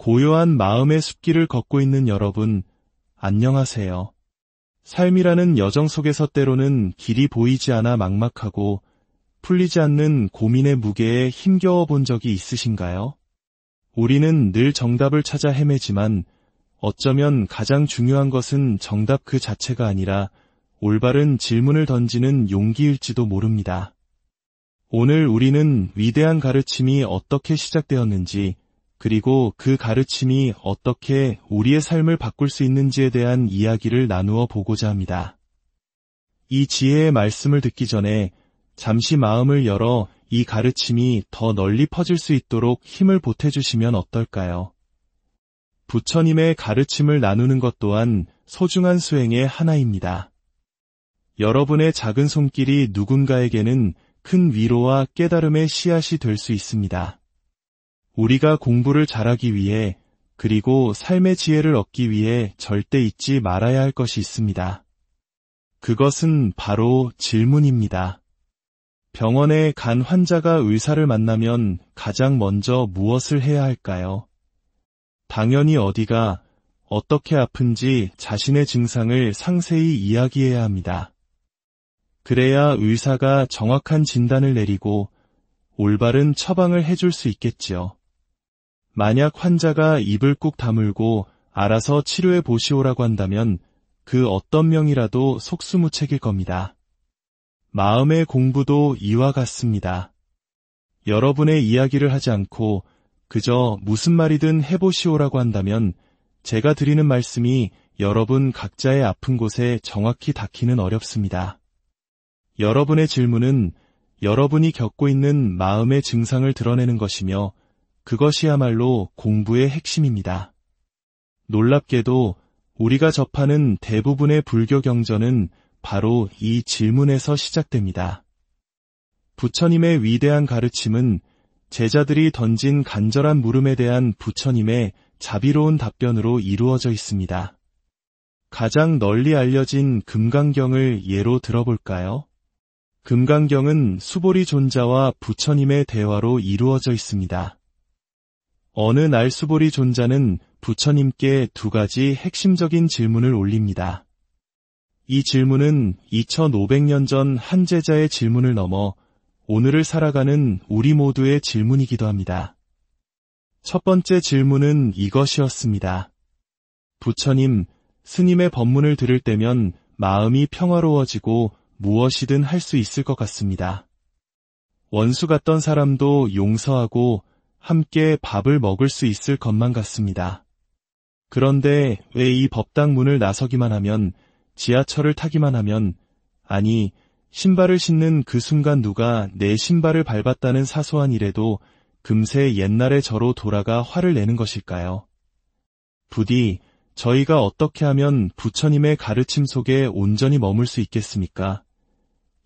고요한 마음의 숲길을 걷고 있는 여러분, 안녕하세요. 삶이라는 여정 속에서 때로는 길이 보이지 않아 막막하고 풀리지 않는 고민의 무게에 힘겨워 본 적이 있으신가요? 우리는 늘 정답을 찾아 헤매지만 어쩌면 가장 중요한 것은 정답 그 자체가 아니라 올바른 질문을 던지는 용기일지도 모릅니다. 오늘 우리는 위대한 가르침이 어떻게 시작되었는지, 그리고 그 가르침이 어떻게 우리의 삶을 바꿀 수 있는지에 대한 이야기를 나누어 보고자 합니다. 이 지혜의 말씀을 듣기 전에 잠시 마음을 열어 이 가르침이 더 널리 퍼질 수 있도록 힘을 보태주시면 어떨까요? 부처님의 가르침을 나누는 것 또한 소중한 수행의 하나입니다. 여러분의 작은 손길이 누군가에게는 큰 위로와 깨달음의 씨앗이 될 수 있습니다. 우리가 공부를 잘하기 위해, 그리고 삶의 지혜를 얻기 위해 절대 잊지 말아야 할 것이 있습니다. 그것은 바로 질문입니다. 병원에 간 환자가 의사를 만나면 가장 먼저 무엇을 해야 할까요? 당연히 어디가, 어떻게 아픈지 자신의 증상을 상세히 이야기해야 합니다. 그래야 의사가 정확한 진단을 내리고 올바른 처방을 해줄 수 있겠지요. 만약 환자가 입을 꾹 다물고 알아서 치료해 보시오라고 한다면 그 어떤 명이라도 속수무책일 겁니다. 마음의 공부도 이와 같습니다. 여러분의 이야기를 하지 않고 그저 무슨 말이든 해보시오라고 한다면 제가 드리는 말씀이 여러분 각자의 아픈 곳에 정확히 닿기는 어렵습니다. 여러분의 질문은 여러분이 겪고 있는 마음의 증상을 드러내는 것이며 그것이야말로 공부의 핵심입니다. 놀랍게도 우리가 접하는 대부분의 불교 경전은 바로 이 질문에서 시작됩니다. 부처님의 위대한 가르침은 제자들이 던진 간절한 물음에 대한 부처님의 자비로운 답변으로 이루어져 있습니다. 가장 널리 알려진 금강경을 예로 들어볼까요? 금강경은 수보리 존자와 부처님의 대화로 이루어져 있습니다. 어느 날 수보리 존자는 부처님께 두 가지 핵심적인 질문을 올립니다. 이 질문은 2500년 전 한 제자의 질문을 넘어 오늘을 살아가는 우리 모두의 질문이기도 합니다. 첫 번째 질문은 이것이었습니다. 부처님, 스님의 법문을 들을 때면 마음이 평화로워지고 무엇이든 할 수 있을 것 같습니다. 원수 같던 사람도 용서하고 함께 밥을 먹을 수 있을 것만 같습니다. 그런데 왜 이 법당 문을 나서기만 하면, 지하철을 타기만 하면, 아니, 신발을 신는 그 순간 누가 내 신발을 밟았다는 사소한 일에도 금세 옛날의 저로 돌아가 화를 내는 것일까요? 부디 저희가 어떻게 하면 부처님의 가르침 속에 온전히 머물 수 있겠습니까?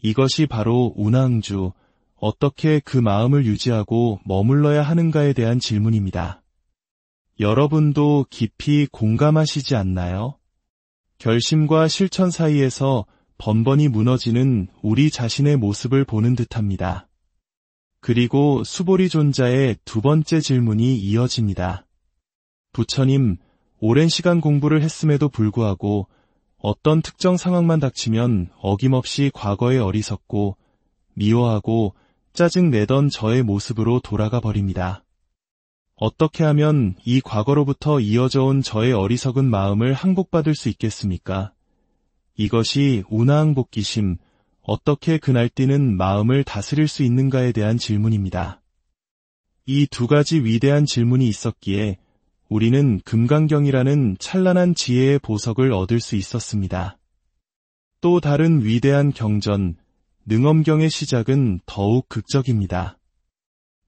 이것이 바로 운항주, 어떻게 그 마음을 유지하고 머물러야 하는가에 대한 질문입니다. 여러분도 깊이 공감하시지 않나요? 결심과 실천 사이에서 번번이 무너지는 우리 자신의 모습을 보는 듯합니다. 그리고 수보리 존자의 두 번째 질문이 이어집니다. 부처님, 오랜 시간 공부를 했음에도 불구하고 어떤 특정 상황만 닥치면 어김없이 과거에 어리석고 미워하고 짜증내던 저의 모습으로 돌아가 버립니다. 어떻게 하면 이 과거로부터 이어져 온 저의 어리석은 마음을 항복받을 수 있겠습니까? 이것이 운하항복기심, 어떻게 그날뛰는 마음을 다스릴 수 있는가에 대한 질문입니다. 이 두 가지 위대한 질문이 있었기에 우리는 금강경이라는 찬란한 지혜의 보석을 얻을 수 있었습니다. 또 다른 위대한 경전, 능엄경의 시작은 더욱 극적입니다.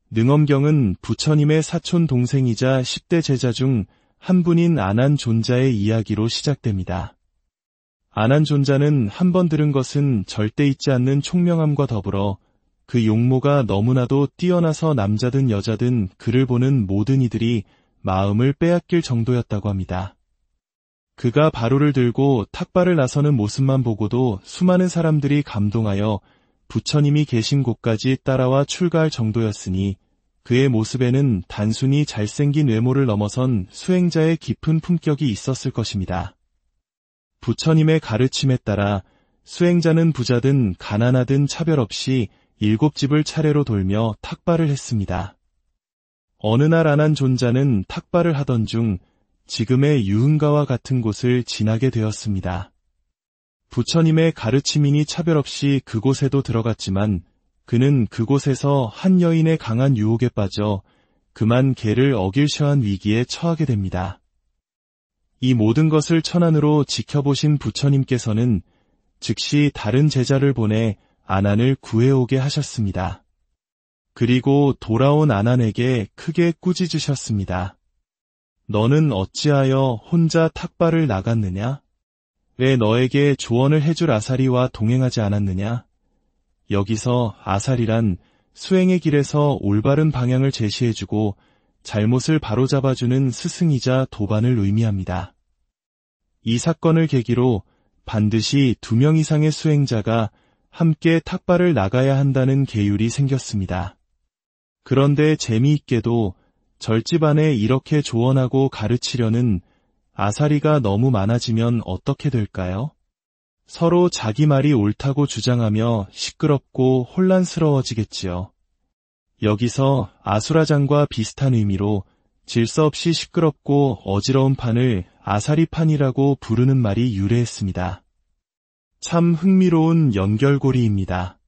능엄경은 부처님의 사촌 동생이자 10대 제자 중 한 분인 아난존자의 이야기로 시작됩니다. 아난존자는 한 번 들은 것은 절대 잊지 않는 총명함과 더불어 그 용모가 너무나도 뛰어나서 남자든 여자든 그를 보는 모든 이들이 마음을 빼앗길 정도였다고 합니다. 그가 바루를 들고 탁발을 나서는 모습만 보고도 수많은 사람들이 감동하여 부처님이 계신 곳까지 따라와 출가할 정도였으니 그의 모습에는 단순히 잘생긴 외모를 넘어선 수행자의 깊은 품격이 있었을 것입니다. 부처님의 가르침에 따라 수행자는 부자든 가난하든 차별 없이 7집을 차례로 돌며 탁발을 했습니다. 어느 날 아난존자는 탁발을 하던 중 지금의 유흥가와 같은 곳을 지나게 되었습니다. 부처님의 가르침이니 차별 없이 그곳에도 들어갔지만 그는 그곳에서 한 여인의 강한 유혹에 빠져 그만 계를 어길셔한 위기에 처하게 됩니다. 이 모든 것을 천안으로 지켜보신 부처님께서는 즉시 다른 제자를 보내 아난을 구해오게 하셨습니다. 그리고 돌아온 아난에게 크게 꾸짖으셨습니다. 너는 어찌하여 혼자 탁발을 나갔느냐? 왜 너에게 조언을 해줄 아사리와 동행하지 않았느냐? 여기서 아사리란 수행의 길에서 올바른 방향을 제시해주고 잘못을 바로잡아주는 스승이자 도반을 의미합니다. 이 사건을 계기로 반드시 2명 이상의 수행자가 함께 탁발을 나가야 한다는 계율이 생겼습니다. 그런데 재미있게도 절집 안에 이렇게 조언하고 가르치려는 아사리가 너무 많아지면 어떻게 될까요? 서로 자기 말이 옳다고 주장하며 시끄럽고 혼란스러워지겠지요. 여기서 아수라장과 비슷한 의미로 질서 없이 시끄럽고 어지러운 판을 아사리판이라고 부르는 말이 유래했습니다. 참 흥미로운 연결고리입니다.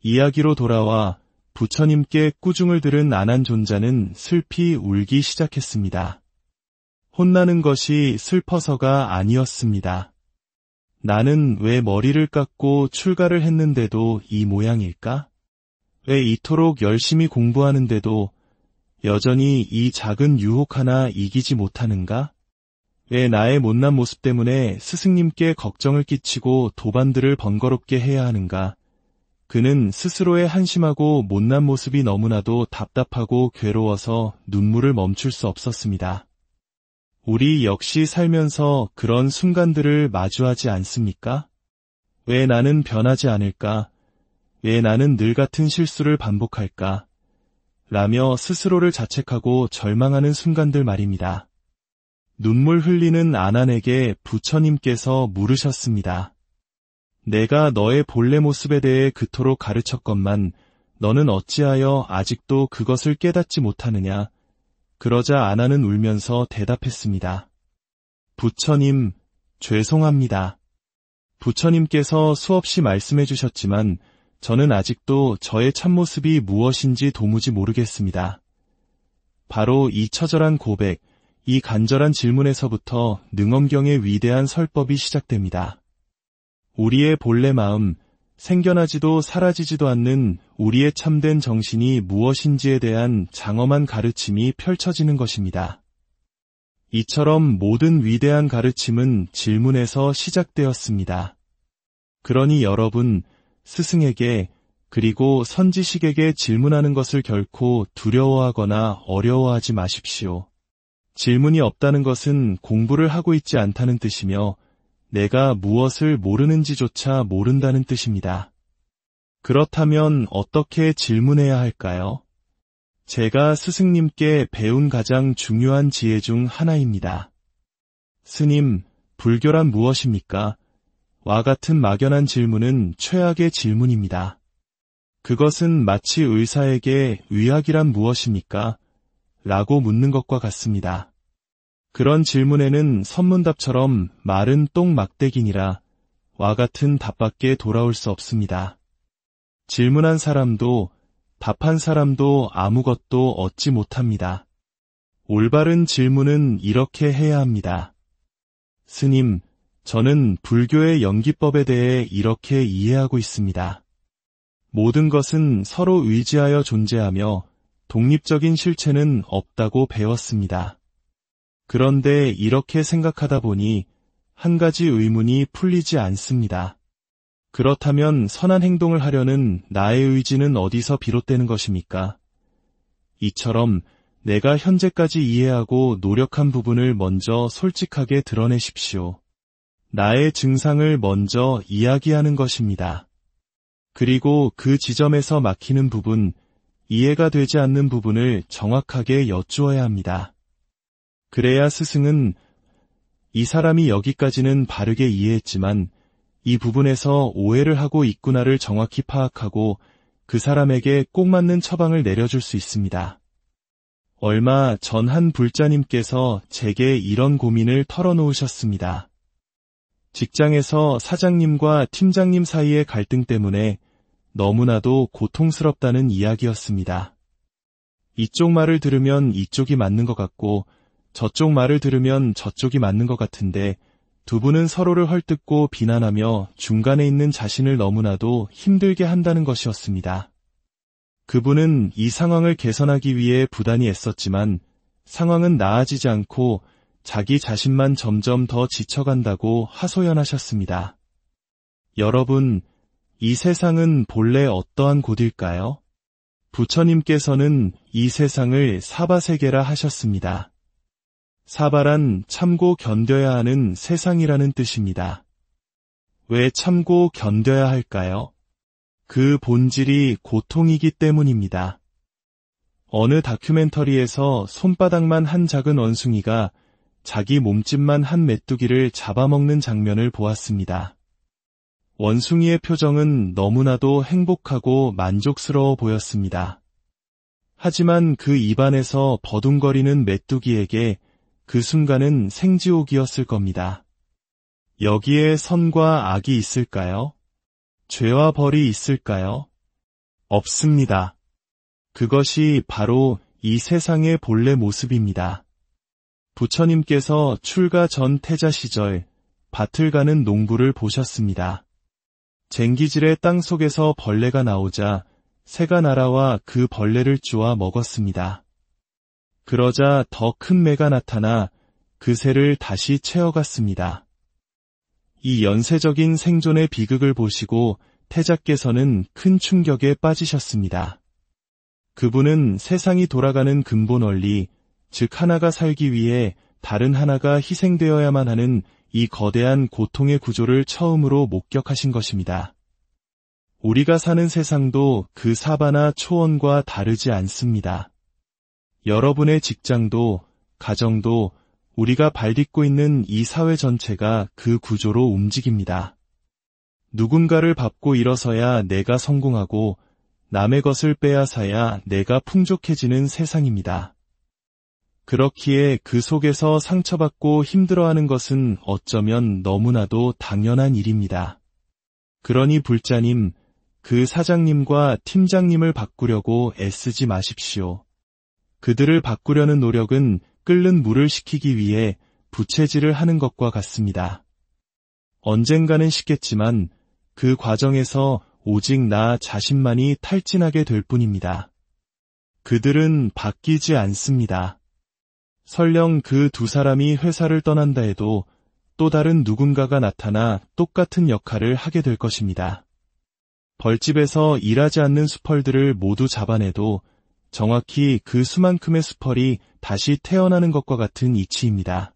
이야기로 돌아와 부처님께 꾸중을 들은 아난존자는 슬피 울기 시작했습니다. 혼나는 것이 슬퍼서가 아니었습니다. 나는 왜 머리를 깎고 출가를 했는데도 이 모양일까? 왜 이토록 열심히 공부하는데도 여전히 이 작은 유혹 하나 이기지 못하는가? 왜 나의 못난 모습 때문에 스승님께 걱정을 끼치고 도반들을 번거롭게 해야 하는가? 그는 스스로의 한심하고 못난 모습이 너무나도 답답하고 괴로워서 눈물을 멈출 수 없었습니다. 우리 역시 살면서 그런 순간들을 마주하지 않습니까? 왜 나는 변하지 않을까? 왜 나는 늘 같은 실수를 반복할까? 라며 스스로를 자책하고 절망하는 순간들 말입니다. 눈물 흘리는 아난에게 부처님께서 물으셨습니다. 내가 너의 본래 모습에 대해 그토록 가르쳤건만 너는 어찌하여 아직도 그것을 깨닫지 못하느냐? 그러자 아난은 울면서 대답했습니다. 부처님, 죄송합니다. 부처님께서 수없이 말씀해 주셨지만 저는 아직도 저의 참모습이 무엇인지 도무지 모르겠습니다. 바로 이 처절한 고백, 이 간절한 질문에서부터 능엄경의 위대한 설법이 시작됩니다. 우리의 본래 마음, 생겨나지도 사라지지도 않는 우리의 참된 정신이 무엇인지에 대한 장엄한 가르침이 펼쳐지는 것입니다. 이처럼 모든 위대한 가르침은 질문에서 시작되었습니다. 그러니 여러분, 스승에게 그리고 선지식에게 질문하는 것을 결코 두려워하거나 어려워하지 마십시오. 질문이 없다는 것은 공부를 하고 있지 않다는 뜻이며 내가 무엇을 모르는지조차 모른다는 뜻입니다. 그렇다면 어떻게 질문해야 할까요? 제가 스승님께 배운 가장 중요한 지혜 중 하나입니다. 스님, 불교란 무엇입니까? 와 같은 막연한 질문은 최악의 질문입니다. 그것은 마치 의사에게 의학이란 무엇입니까? 라고 묻는 것과 같습니다. 그런 질문에는 선문답처럼 말은 똥막대기니라 와 같은 답밖에 돌아올 수 없습니다. 질문한 사람도 답한 사람도 아무것도 얻지 못합니다. 올바른 질문은 이렇게 해야 합니다. 스님, 저는 불교의 연기법에 대해 이렇게 이해하고 있습니다. 모든 것은 서로 의지하여 존재하며 독립적인 실체는 없다고 배웠습니다. 그런데 이렇게 생각하다 보니 한 가지 의문이 풀리지 않습니다. 그렇다면 선한 행동을 하려는 나의 의지는 어디서 비롯되는 것입니까? 이처럼 내가 현재까지 이해하고 노력한 부분을 먼저 솔직하게 드러내십시오. 나의 증상을 먼저 이야기하는 것입니다. 그리고 그 지점에서 막히는 부분, 이해가 되지 않는 부분을 정확하게 여쭈어야 합니다. 그래야 스승은 이 사람이 여기까지는 바르게 이해했지만 이 부분에서 오해를 하고 있구나를 정확히 파악하고 그 사람에게 꼭 맞는 처방을 내려줄 수 있습니다. 얼마 전 한 불자님께서 제게 이런 고민을 털어놓으셨습니다. 직장에서 사장님과 팀장님 사이의 갈등 때문에 너무나도 고통스럽다는 이야기였습니다. 이쪽 말을 들으면 이쪽이 맞는 것 같고 저쪽 말을 들으면 저쪽이 맞는 것 같은데 두 분은 서로를 헐뜯고 비난하며 중간에 있는 자신을 너무나도 힘들게 한다는 것이었습니다. 그분은 이 상황을 개선하기 위해 부단히 애썼지만 상황은 나아지지 않고 자기 자신만 점점 더 지쳐간다고 하소연하셨습니다. 여러분, 이 세상은 본래 어떠한 곳일까요? 부처님께서는 이 세상을 사바세계라 하셨습니다. 사바란 참고 견뎌야 하는 세상이라는 뜻입니다. 왜 참고 견뎌야 할까요? 그 본질이 고통이기 때문입니다. 어느 다큐멘터리에서 손바닥만 한 작은 원숭이가 자기 몸집만 한 메뚜기를 잡아먹는 장면을 보았습니다. 원숭이의 표정은 너무나도 행복하고 만족스러워 보였습니다. 하지만 그 입안에서 버둥거리는 메뚜기에게 그 순간은 생지옥이었을 겁니다. 여기에 선과 악이 있을까요? 죄와 벌이 있을까요? 없습니다. 그것이 바로 이 세상의 본래 모습입니다. 부처님께서 출가 전 태자 시절 밭을 가는 농부를 보셨습니다. 쟁기질의 땅 속에서 벌레가 나오자 새가 날아와 그 벌레를 쪼아 먹었습니다. 그러자 더 큰 매가 나타나 그 새를 다시 채워갔습니다. 이 연쇄적인 생존의 비극을 보시고 태자께서는 큰 충격에 빠지셨습니다. 그분은 세상이 돌아가는 근본 원리, 즉 하나가 살기 위해 다른 하나가 희생되어야만 하는 이 거대한 고통의 구조를 처음으로 목격하신 것입니다. 우리가 사는 세상도 그 사바나 초원과 다르지 않습니다. 여러분의 직장도, 가정도, 우리가 발딛고 있는 이 사회 전체가 그 구조로 움직입니다. 누군가를 밟고 일어서야 내가 성공하고 남의 것을 빼앗아야 내가 풍족해지는 세상입니다. 그렇기에 그 속에서 상처받고 힘들어하는 것은 어쩌면 너무나도 당연한 일입니다. 그러니 불자님, 그 사장님과 팀장님을 바꾸려고 애쓰지 마십시오. 그들을 바꾸려는 노력은 끓는 물을 식히기 위해 부채질을 하는 것과 같습니다. 언젠가는 식겠지만 그 과정에서 오직 나 자신만이 탈진하게 될 뿐입니다. 그들은 바뀌지 않습니다. 설령 그 두 사람이 회사를 떠난다 해도 또 다른 누군가가 나타나 똑같은 역할을 하게 될 것입니다. 벌집에서 일하지 않는 수펄들을 모두 잡아내도 정확히 그 수만큼의 수펄이 다시 태어나는 것과 같은 이치입니다.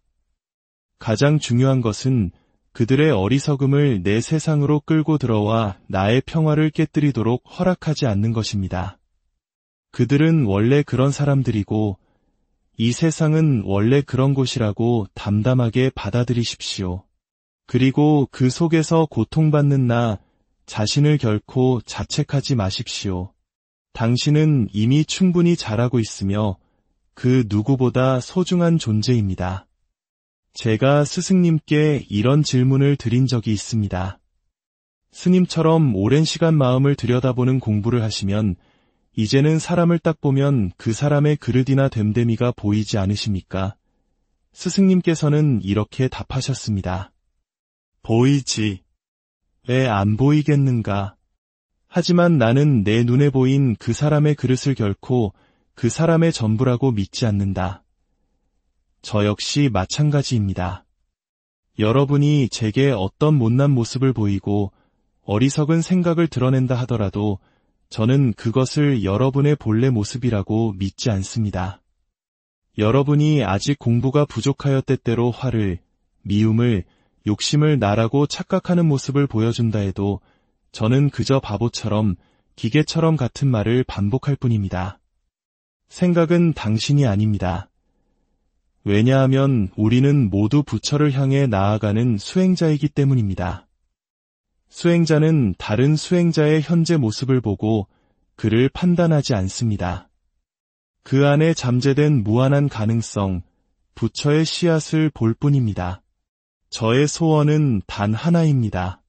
가장 중요한 것은 그들의 어리석음을 내 세상으로 끌고 들어와 나의 평화를 깨뜨리도록 허락하지 않는 것입니다. 그들은 원래 그런 사람들이고 이 세상은 원래 그런 곳이라고 담담하게 받아들이십시오. 그리고 그 속에서 고통받는 나 자신을 결코 자책하지 마십시오. 당신은 이미 충분히 잘하고 있으며 그 누구보다 소중한 존재입니다. 제가 스승님께 이런 질문을 드린 적이 있습니다. 스님처럼 오랜 시간 마음을 들여다보는 공부를 하시면 이제는 사람을 딱 보면 그 사람의 그릇이나 됨됨이가 보이지 않으십니까? 스승님께서는 이렇게 답하셨습니다. 보이지. 왜 안 보이겠는가? 하지만 나는 내 눈에 보인 그 사람의 그릇을 결코 그 사람의 전부라고 믿지 않는다. 저 역시 마찬가지입니다. 여러분이 제게 어떤 못난 모습을 보이고 어리석은 생각을 드러낸다 하더라도 저는 그것을 여러분의 본래 모습이라고 믿지 않습니다. 여러분이 아직 공부가 부족하여 때때로 화를, 미움을, 욕심을 나라고 착각하는 모습을 보여준다 해도 저는 그저 바보처럼 기계처럼 같은 말을 반복할 뿐입니다. 생각은 당신이 아닙니다. 왜냐하면 우리는 모두 부처를 향해 나아가는 수행자이기 때문입니다. 수행자는 다른 수행자의 현재 모습을 보고 그를 판단하지 않습니다. 그 안에 잠재된 무한한 가능성, 부처의 씨앗을 볼 뿐입니다. 저의 소원은 단 하나입니다.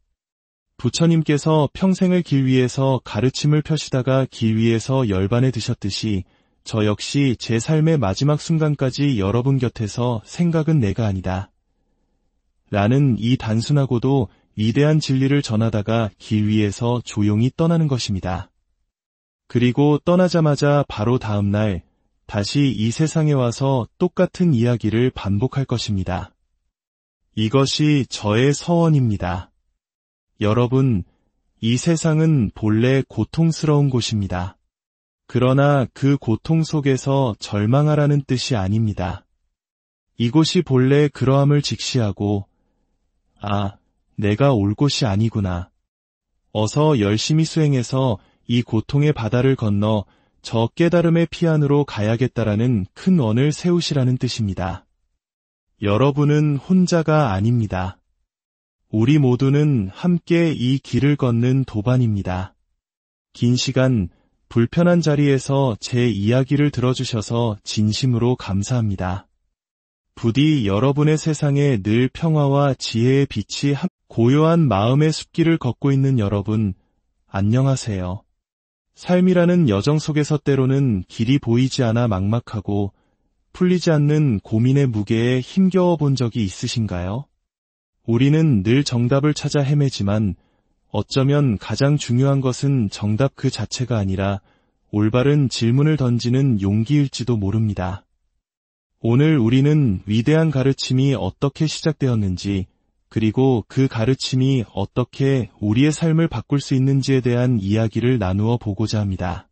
부처님께서 평생을 길 위에서 가르침을 펴시다가 길 위에서 열반에 드셨듯이 저 역시 제 삶의 마지막 순간까지 여러분 곁에서 생각은 내가 아니다. 라는 이 단순하고도 위대한 진리를 전하다가 길 위에서 조용히 떠나는 것입니다. 그리고 떠나자마자 바로 다음 날 다시 이 세상에 와서 똑같은 이야기를 반복할 것입니다. 이것이 저의 서원입니다. 여러분, 이 세상은 본래 고통스러운 곳입니다. 그러나 그 고통 속에서 절망하라는 뜻이 아닙니다. 이곳이 본래 그러함을 직시하고 내가 올 곳이 아니구나. 어서 열심히 수행해서 이 고통의 바다를 건너 저 깨달음의 피안으로 가야겠다라는 큰 원을 세우시라는 뜻입니다. 여러분은 혼자가 아닙니다. 우리 모두는 함께 이 길을 걷는 도반입니다. 긴 시간 불편한 자리에서 제 이야기를 들어주셔서 진심으로 감사합니다. 부디 여러분의 세상에 늘 평화와 지혜의 빛이 고요한 마음의 숲길을 걷고 있는 여러분, 안녕하세요. 삶이라는 여정 속에서 때로는 길이 보이지 않아 막막하고 풀리지 않는 고민의 무게에 힘겨워 본 적이 있으신가요? 우리는 늘 정답을 찾아 헤매지만 어쩌면 가장 중요한 것은 정답 그 자체가 아니라 올바른 질문을 던지는 용기일지도 모릅니다. 오늘 우리는 위대한 가르침이 어떻게 시작되었는지, 그리고 그 가르침이 어떻게 우리의 삶을 바꿀 수 있는지에 대한 이야기를 나누어 보고자 합니다.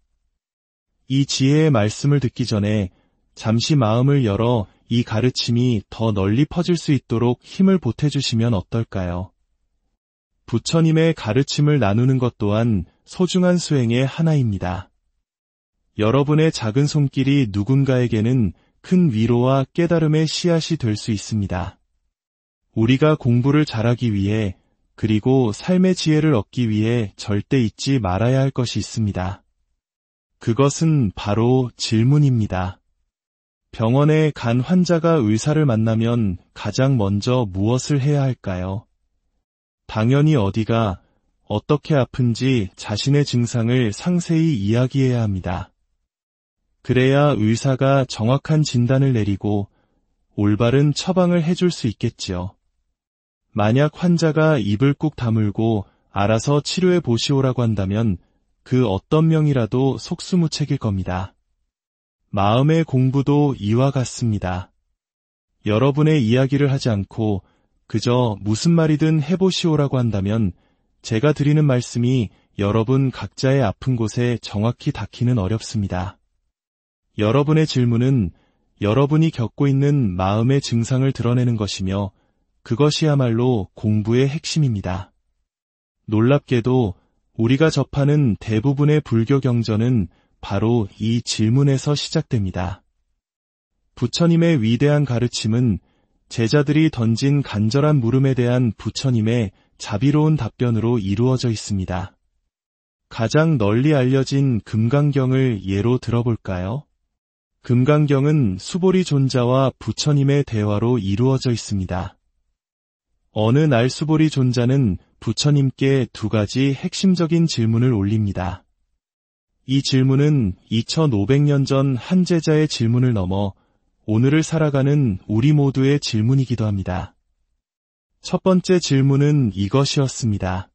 이 지혜의 말씀을 듣기 전에 잠시 마음을 열어 이 가르침이 더 널리 퍼질 수 있도록 힘을 보태주시면 어떨까요? 부처님의 가르침을 나누는 것 또한 소중한 수행의 하나입니다. 여러분의 작은 손길이 누군가에게는 큰 위로와 깨달음의 씨앗이 될 수 있습니다. 우리가 공부를 잘하기 위해 그리고 삶의 지혜를 얻기 위해 절대 잊지 말아야 할 것이 있습니다. 그것은 바로 질문입니다. 병원에 간 환자가 의사를 만나면 가장 먼저 무엇을 해야 할까요? 당연히 어디가 어떻게 아픈지 자신의 증상을 상세히 이야기해야 합니다. 그래야 의사가 정확한 진단을 내리고 올바른 처방을 해줄 수 있겠지요. 만약 환자가 입을 꾹 다물고 알아서 치료해 보시오라고 한다면 그 어떤 명이라도 속수무책일 겁니다. 마음의 공부도 이와 같습니다. 여러분의 이야기를 하지 않고 그저 무슨 말이든 해보시오라고 한다면 제가 드리는 말씀이 여러분 각자의 아픈 곳에 정확히 닿기는 어렵습니다. 여러분의 질문은 여러분이 겪고 있는 마음의 증상을 드러내는 것이며 그것이야말로 공부의 핵심입니다. 놀랍게도 우리가 접하는 대부분의 불교 경전은 바로 이 질문에서 시작됩니다. 부처님의 위대한 가르침은 제자들이 던진 간절한 물음에 대한 부처님의 자비로운 답변으로 이루어져 있습니다. 가장 널리 알려진 금강경을 예로 들어볼까요? 금강경은 수보리 존자와 부처님의 대화로 이루어져 있습니다. 어느 날 수보리 존자는 부처님께 두 가지 핵심적인 질문을 올립니다. 이 질문은 2500년 전 한 제자의 질문을 넘어 오늘을 살아가는 우리 모두의 질문이기도 합니다. 첫 번째 질문은 이것이었습니다.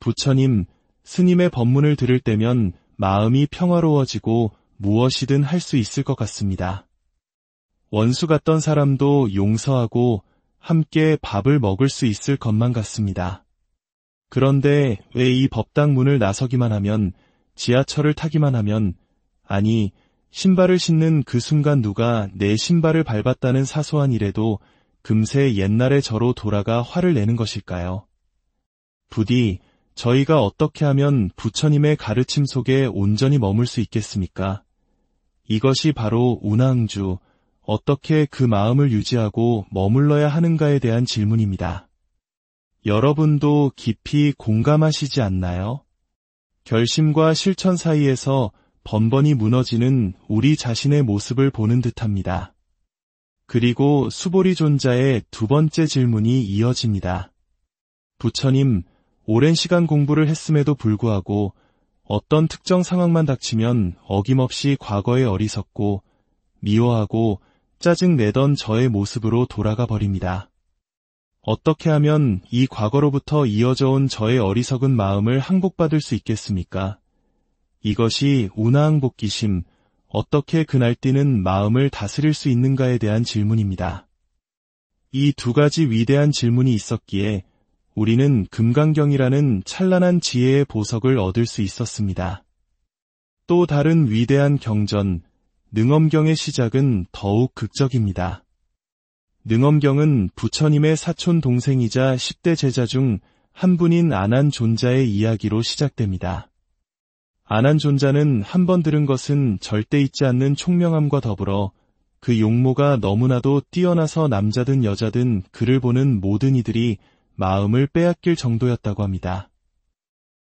부처님, 스님의 법문을 들을 때면 마음이 평화로워지고 무엇이든 할 수 있을 것 같습니다. 원수 같던 사람도 용서하고 함께 밥을 먹을 수 있을 것만 같습니다. 그런데 왜 이 법당 문을 나서기만 하면, 지하철을 타기만 하면, 아니, 신발을 신는 그 순간 누가 내 신발을 밟았다는 사소한 일에도 금세 옛날의 저로 돌아가 화를 내는 것일까요? 부디 저희가 어떻게 하면 부처님의 가르침 속에 온전히 머물 수 있겠습니까? 이것이 바로 운하응주, 어떻게 그 마음을 유지하고 머물러야 하는가에 대한 질문입니다. 여러분도 깊이 공감하시지 않나요? 결심과 실천 사이에서 번번이 무너지는 우리 자신의 모습을 보는 듯합니다. 그리고 수보리 존자의 두 번째 질문이 이어집니다. 부처님, 오랜 시간 공부를 했음에도 불구하고 어떤 특정 상황만 닥치면 어김없이 과거에 어리석고 미워하고 짜증내던 저의 모습으로 돌아가 버립니다. 어떻게 하면 이 과거로부터 이어져 온 저의 어리석은 마음을 항복받을 수 있겠습니까? 이것이 운하항복기심, 어떻게 그날뛰는 마음을 다스릴 수 있는가에 대한 질문입니다. 이 두 가지 위대한 질문이 있었기에 우리는 금강경이라는 찬란한 지혜의 보석을 얻을 수 있었습니다. 또 다른 위대한 경전, 능엄경의 시작은 더욱 극적입니다. 능엄경은 부처님의 사촌 동생이자 10대 제자 중 한 분인 아난존자의 이야기로 시작됩니다. 아난존자는 한 번 들은 것은 절대 잊지 않는 총명함과 더불어 그 용모가 너무나도 뛰어나서 남자든 여자든 그를 보는 모든 이들이 마음을 빼앗길 정도였다고 합니다.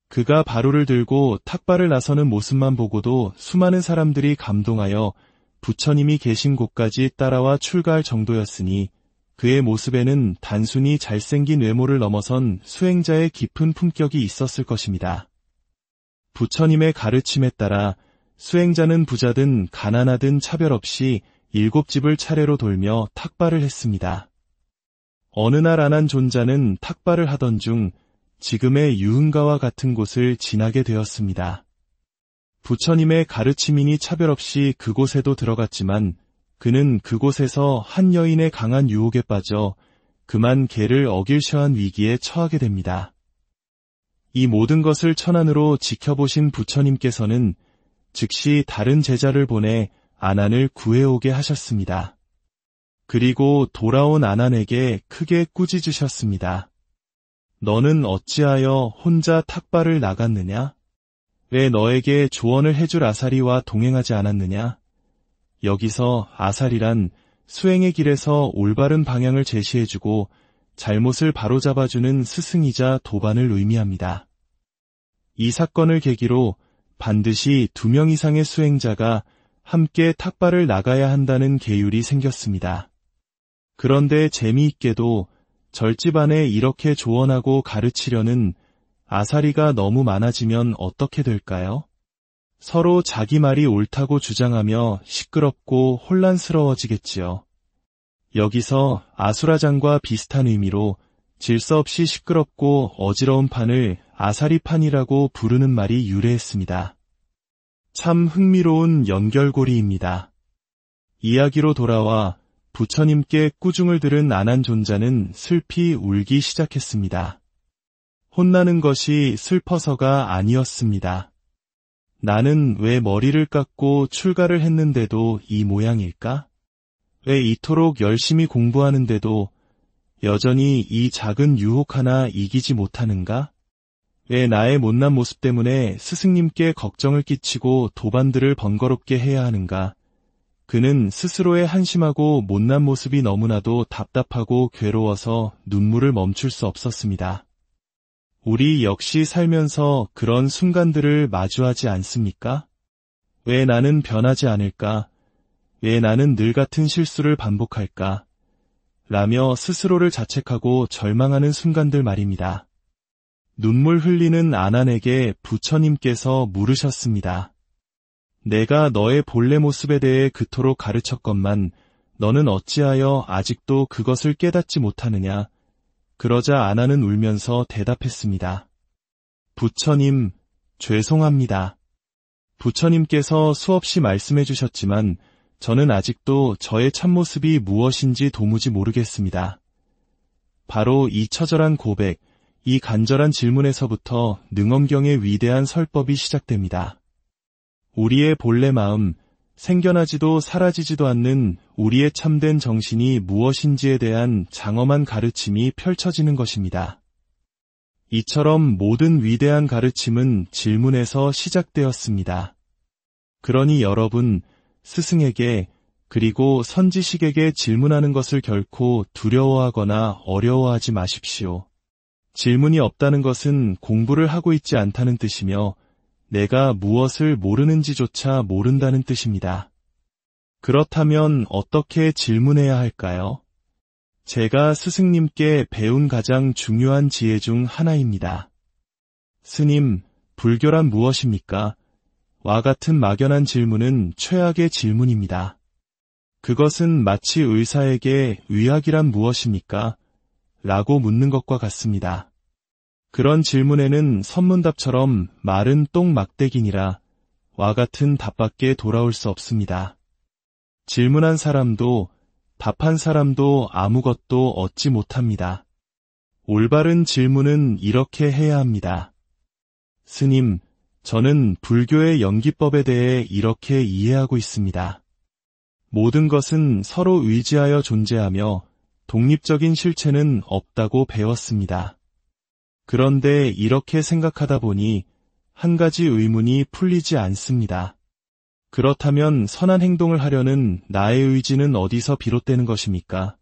그가 바루를 들고 탁발을 나서는 모습만 보고도 수많은 사람들이 감동하여 부처님이 계신 곳까지 따라와 출가할 정도였으니 그의 모습에는 단순히 잘생긴 외모를 넘어선 수행자의 깊은 품격이 있었을 것입니다. 부처님의 가르침에 따라 수행자는 부자든 가난하든 차별 없이 7집을 차례로 돌며 탁발을 했습니다. 어느 날 아난존자는 탁발을 하던 중 지금의 유흥가와 같은 곳을 지나게 되었습니다. 부처님의 가르침이니 차별 없이 그곳에도 들어갔지만 그는 그곳에서 한 여인의 강한 유혹에 빠져 그만 계를 어길셔한 위기에 처하게 됩니다. 이 모든 것을 천안으로 지켜보신 부처님께서는 즉시 다른 제자를 보내 아난을 구해오게 하셨습니다. 그리고 돌아온 아난에게 크게 꾸짖으셨습니다. 너는 어찌하여 혼자 탁발을 나갔느냐? 왜 너에게 조언을 해줄 아사리와 동행하지 않았느냐? 여기서 아사리란 수행의 길에서 올바른 방향을 제시해주고 잘못을 바로잡아주는 스승이자 도반을 의미합니다. 이 사건을 계기로 반드시 2명 이상의 수행자가 함께 탁발을 나가야 한다는 계율이 생겼습니다. 그런데 재미있게도 절집 안에 이렇게 조언하고 가르치려는 아사리가 너무 많아지면 어떻게 될까요? 서로 자기 말이 옳다고 주장하며 시끄럽고 혼란스러워지겠지요. 여기서 아수라장과 비슷한 의미로 질서 없이 시끄럽고 어지러운 판을 아사리판이라고 부르는 말이 유래했습니다. 참 흥미로운 연결고리입니다. 이야기로 돌아와 부처님께 꾸중을 들은 아난존자는 슬피 울기 시작했습니다. 혼나는 것이 슬퍼서가 아니었습니다. 나는 왜 머리를 깎고 출가를 했는데도 이 모양일까? 왜 이토록 열심히 공부하는데도 여전히 이 작은 유혹 하나 이기지 못하는가? 왜 나의 못난 모습 때문에 스승님께 걱정을 끼치고 도반들을 번거롭게 해야 하는가? 그는 스스로의 한심하고 못난 모습이 너무나도 답답하고 괴로워서 눈물을 멈출 수 없었습니다. 우리 역시 살면서 그런 순간들을 마주하지 않습니까? 왜 나는 변하지 않을까? 왜 나는 늘 같은 실수를 반복할까? 라며 스스로를 자책하고 절망하는 순간들 말입니다. 눈물 흘리는 아난에게 부처님께서 물으셨습니다. 내가 너의 본래 모습에 대해 그토록 가르쳤건만 너는 어찌하여 아직도 그것을 깨닫지 못하느냐? 그러자 아난은 울면서 대답했습니다. 부처님, 죄송합니다. 부처님께서 수없이 말씀해 주셨지만 저는 아직도 저의 참모습이 무엇인지 도무지 모르겠습니다. 바로 이 처절한 고백, 이 간절한 질문에서부터 능엄경의 위대한 설법이 시작됩니다. 우리의 본래 마음, 생겨나지도 사라지지도 않는 우리의 참된 정신이 무엇인지에 대한 장엄한 가르침이 펼쳐지는 것입니다. 이처럼 모든 위대한 가르침은 질문에서 시작되었습니다. 그러니 여러분, 스승에게 그리고 선지식에게 질문하는 것을 결코 두려워하거나 어려워하지 마십시오. 질문이 없다는 것은 공부를 하고 있지 않다는 뜻이며 내가 무엇을 모르는지조차 모른다는 뜻입니다. 그렇다면 어떻게 질문해야 할까요? 제가 스승님께 배운 가장 중요한 지혜 중 하나입니다. 스님, 불교란 무엇입니까? 와 같은 막연한 질문은 최악의 질문입니다. 그것은 마치 의사에게 의학이란 무엇입니까? 라고 묻는 것과 같습니다. 그런 질문에는 선문답처럼 말은 똥막대기니라 와 같은 답밖에 돌아올 수 없습니다. 질문한 사람도 답한 사람도 아무것도 얻지 못합니다. 올바른 질문은 이렇게 해야 합니다. 스님, 저는 불교의 연기법에 대해 이렇게 이해하고 있습니다. 모든 것은 서로 의지하여 존재하며 독립적인 실체는 없다고 배웠습니다. 그런데 이렇게 생각하다 보니 한 가지 의문이 풀리지 않습니다. 그렇다면 선한 행동을 하려는 나의 의지는 어디서 비롯되는 것입니까?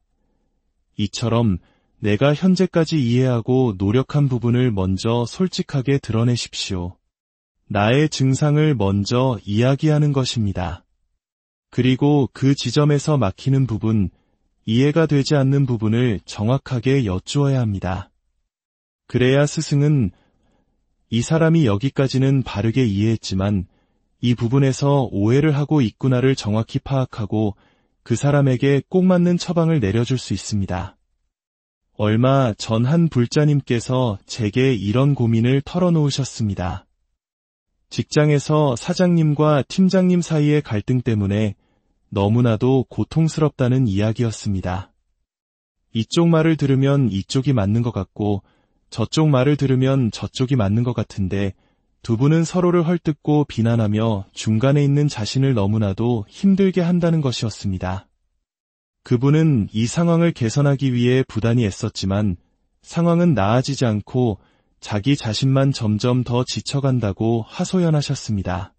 이처럼 내가 현재까지 이해하고 노력한 부분을 먼저 솔직하게 드러내십시오. 나의 증상을 먼저 이야기하는 것입니다. 그리고 그 지점에서 막히는 부분, 이해가 되지 않는 부분을 정확하게 여쭈어야 합니다. 그래야 스승은 이 사람이 여기까지는 바르게 이해했지만 이 부분에서 오해를 하고 있구나를 정확히 파악하고 그 사람에게 꼭 맞는 처방을 내려줄 수 있습니다. 얼마 전 한 불자님께서 제게 이런 고민을 털어놓으셨습니다. 직장에서 사장님과 팀장님 사이의 갈등 때문에 너무나도 고통스럽다는 이야기였습니다. 이쪽 말을 들으면 이쪽이 맞는 것 같고 저쪽 말을 들으면 저쪽이 맞는 것 같은데 두 분은 서로를 헐뜯고 비난하며 중간에 있는 자신을 너무나도 힘들게 한다는 것이었습니다. 그분은 이 상황을 개선하기 위해 부단히 애썼지만 상황은 나아지지 않고 자기 자신만 점점 더 지쳐간다고 하소연하셨습니다.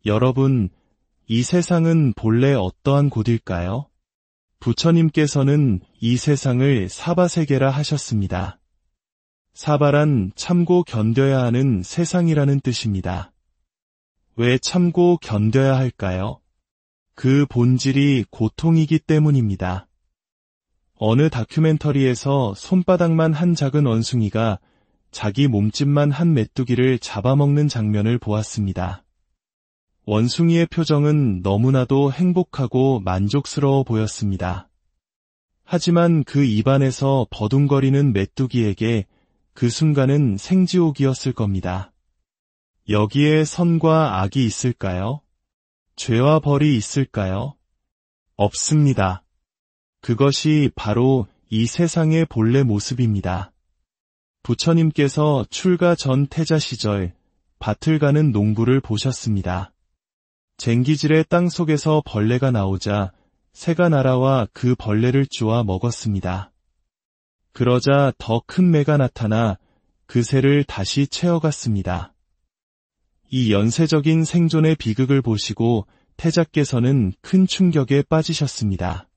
여러분, 이 세상은 본래 어떠한 곳일까요? 부처님께서는 이 세상을 사바세계라 하셨습니다. 사바란 참고 견뎌야 하는 세상이라는 뜻입니다. 왜 참고 견뎌야 할까요? 그 본질이 고통이기 때문입니다. 어느 다큐멘터리에서 손바닥만 한 작은 원숭이가 자기 몸집만 한 메뚜기를 잡아먹는 장면을 보았습니다. 원숭이의 표정은 너무나도 행복하고 만족스러워 보였습니다. 하지만 그 입안에서 버둥거리는 메뚜기에게 그 순간은 생지옥이었을 겁니다. 여기에 선과 악이 있을까요? 죄와 벌이 있을까요? 없습니다. 그것이 바로 이 세상의 본래 모습입니다. 부처님께서 출가 전 태자 시절 밭을 가는 농부를 보셨습니다. 쟁기질의 땅 속에서 벌레가 나오자 새가 날아와 그 벌레를 쪼아 먹었습니다. 그러자 더 큰 매가 나타나 그 새를 다시 채워갔습니다. 이 연쇄적인 생존의 비극을 보시고 태자께서는 큰 충격에 빠지셨습니다.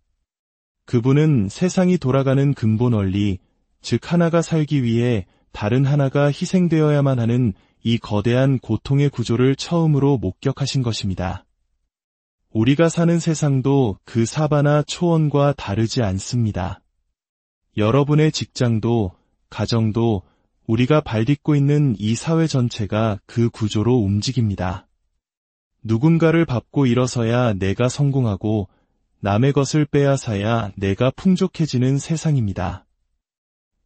그분은 세상이 돌아가는 근본 원리, 즉 하나가 살기 위해 다른 하나가 희생되어야만 하는 이 거대한 고통의 구조를 처음으로 목격하신 것입니다. 우리가 사는 세상도 그 사바나 초원과 다르지 않습니다. 여러분의 직장도, 가정도, 우리가 발딛고 있는 이 사회 전체가 그 구조로 움직입니다. 누군가를 밟고 일어서야 내가 성공하고 남의 것을 빼앗아야 내가 풍족해지는 세상입니다.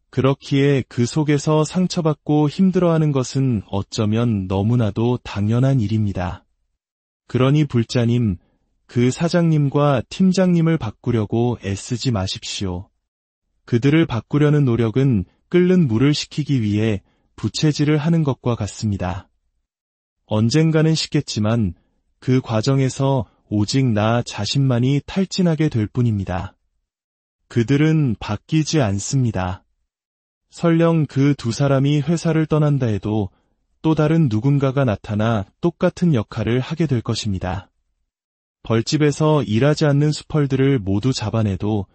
그렇기에 그 속에서 상처받고 힘들어하는 것은 어쩌면 너무나도 당연한 일입니다. 그러니 불자님, 그 사장님과 팀장님을 바꾸려고 애쓰지 마십시오. 그들을 바꾸려는 노력은 끓는 물을 식히기 위해 부채질을 하는 것과 같습니다. 언젠가는 식겠지만 그 과정에서 오직 나 자신만이 탈진하게 될 뿐입니다. 그들은 바뀌지 않습니다. 설령 그 두 사람이 회사를 떠난다 해도 또 다른 누군가가 나타나 똑같은 역할을 하게 될 것입니다. 벌집에서 일하지 않는 수펄들을 모두 잡아내도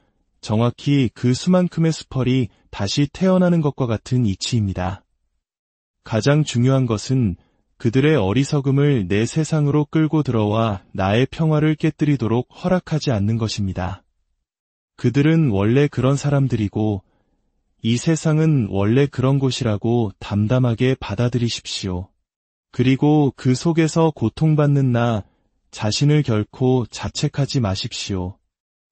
정확히 그 수만큼의 수펄이 다시 태어나는 것과 같은 이치입니다. 가장 중요한 것은 그들의 어리석음을 내 세상으로 끌고 들어와 나의 평화를 깨뜨리도록 허락하지 않는 것입니다. 그들은 원래 그런 사람들이고 이 세상은 원래 그런 곳이라고 담담하게 받아들이십시오. 그리고 그 속에서 고통받는 나 자신을 결코 자책하지 마십시오.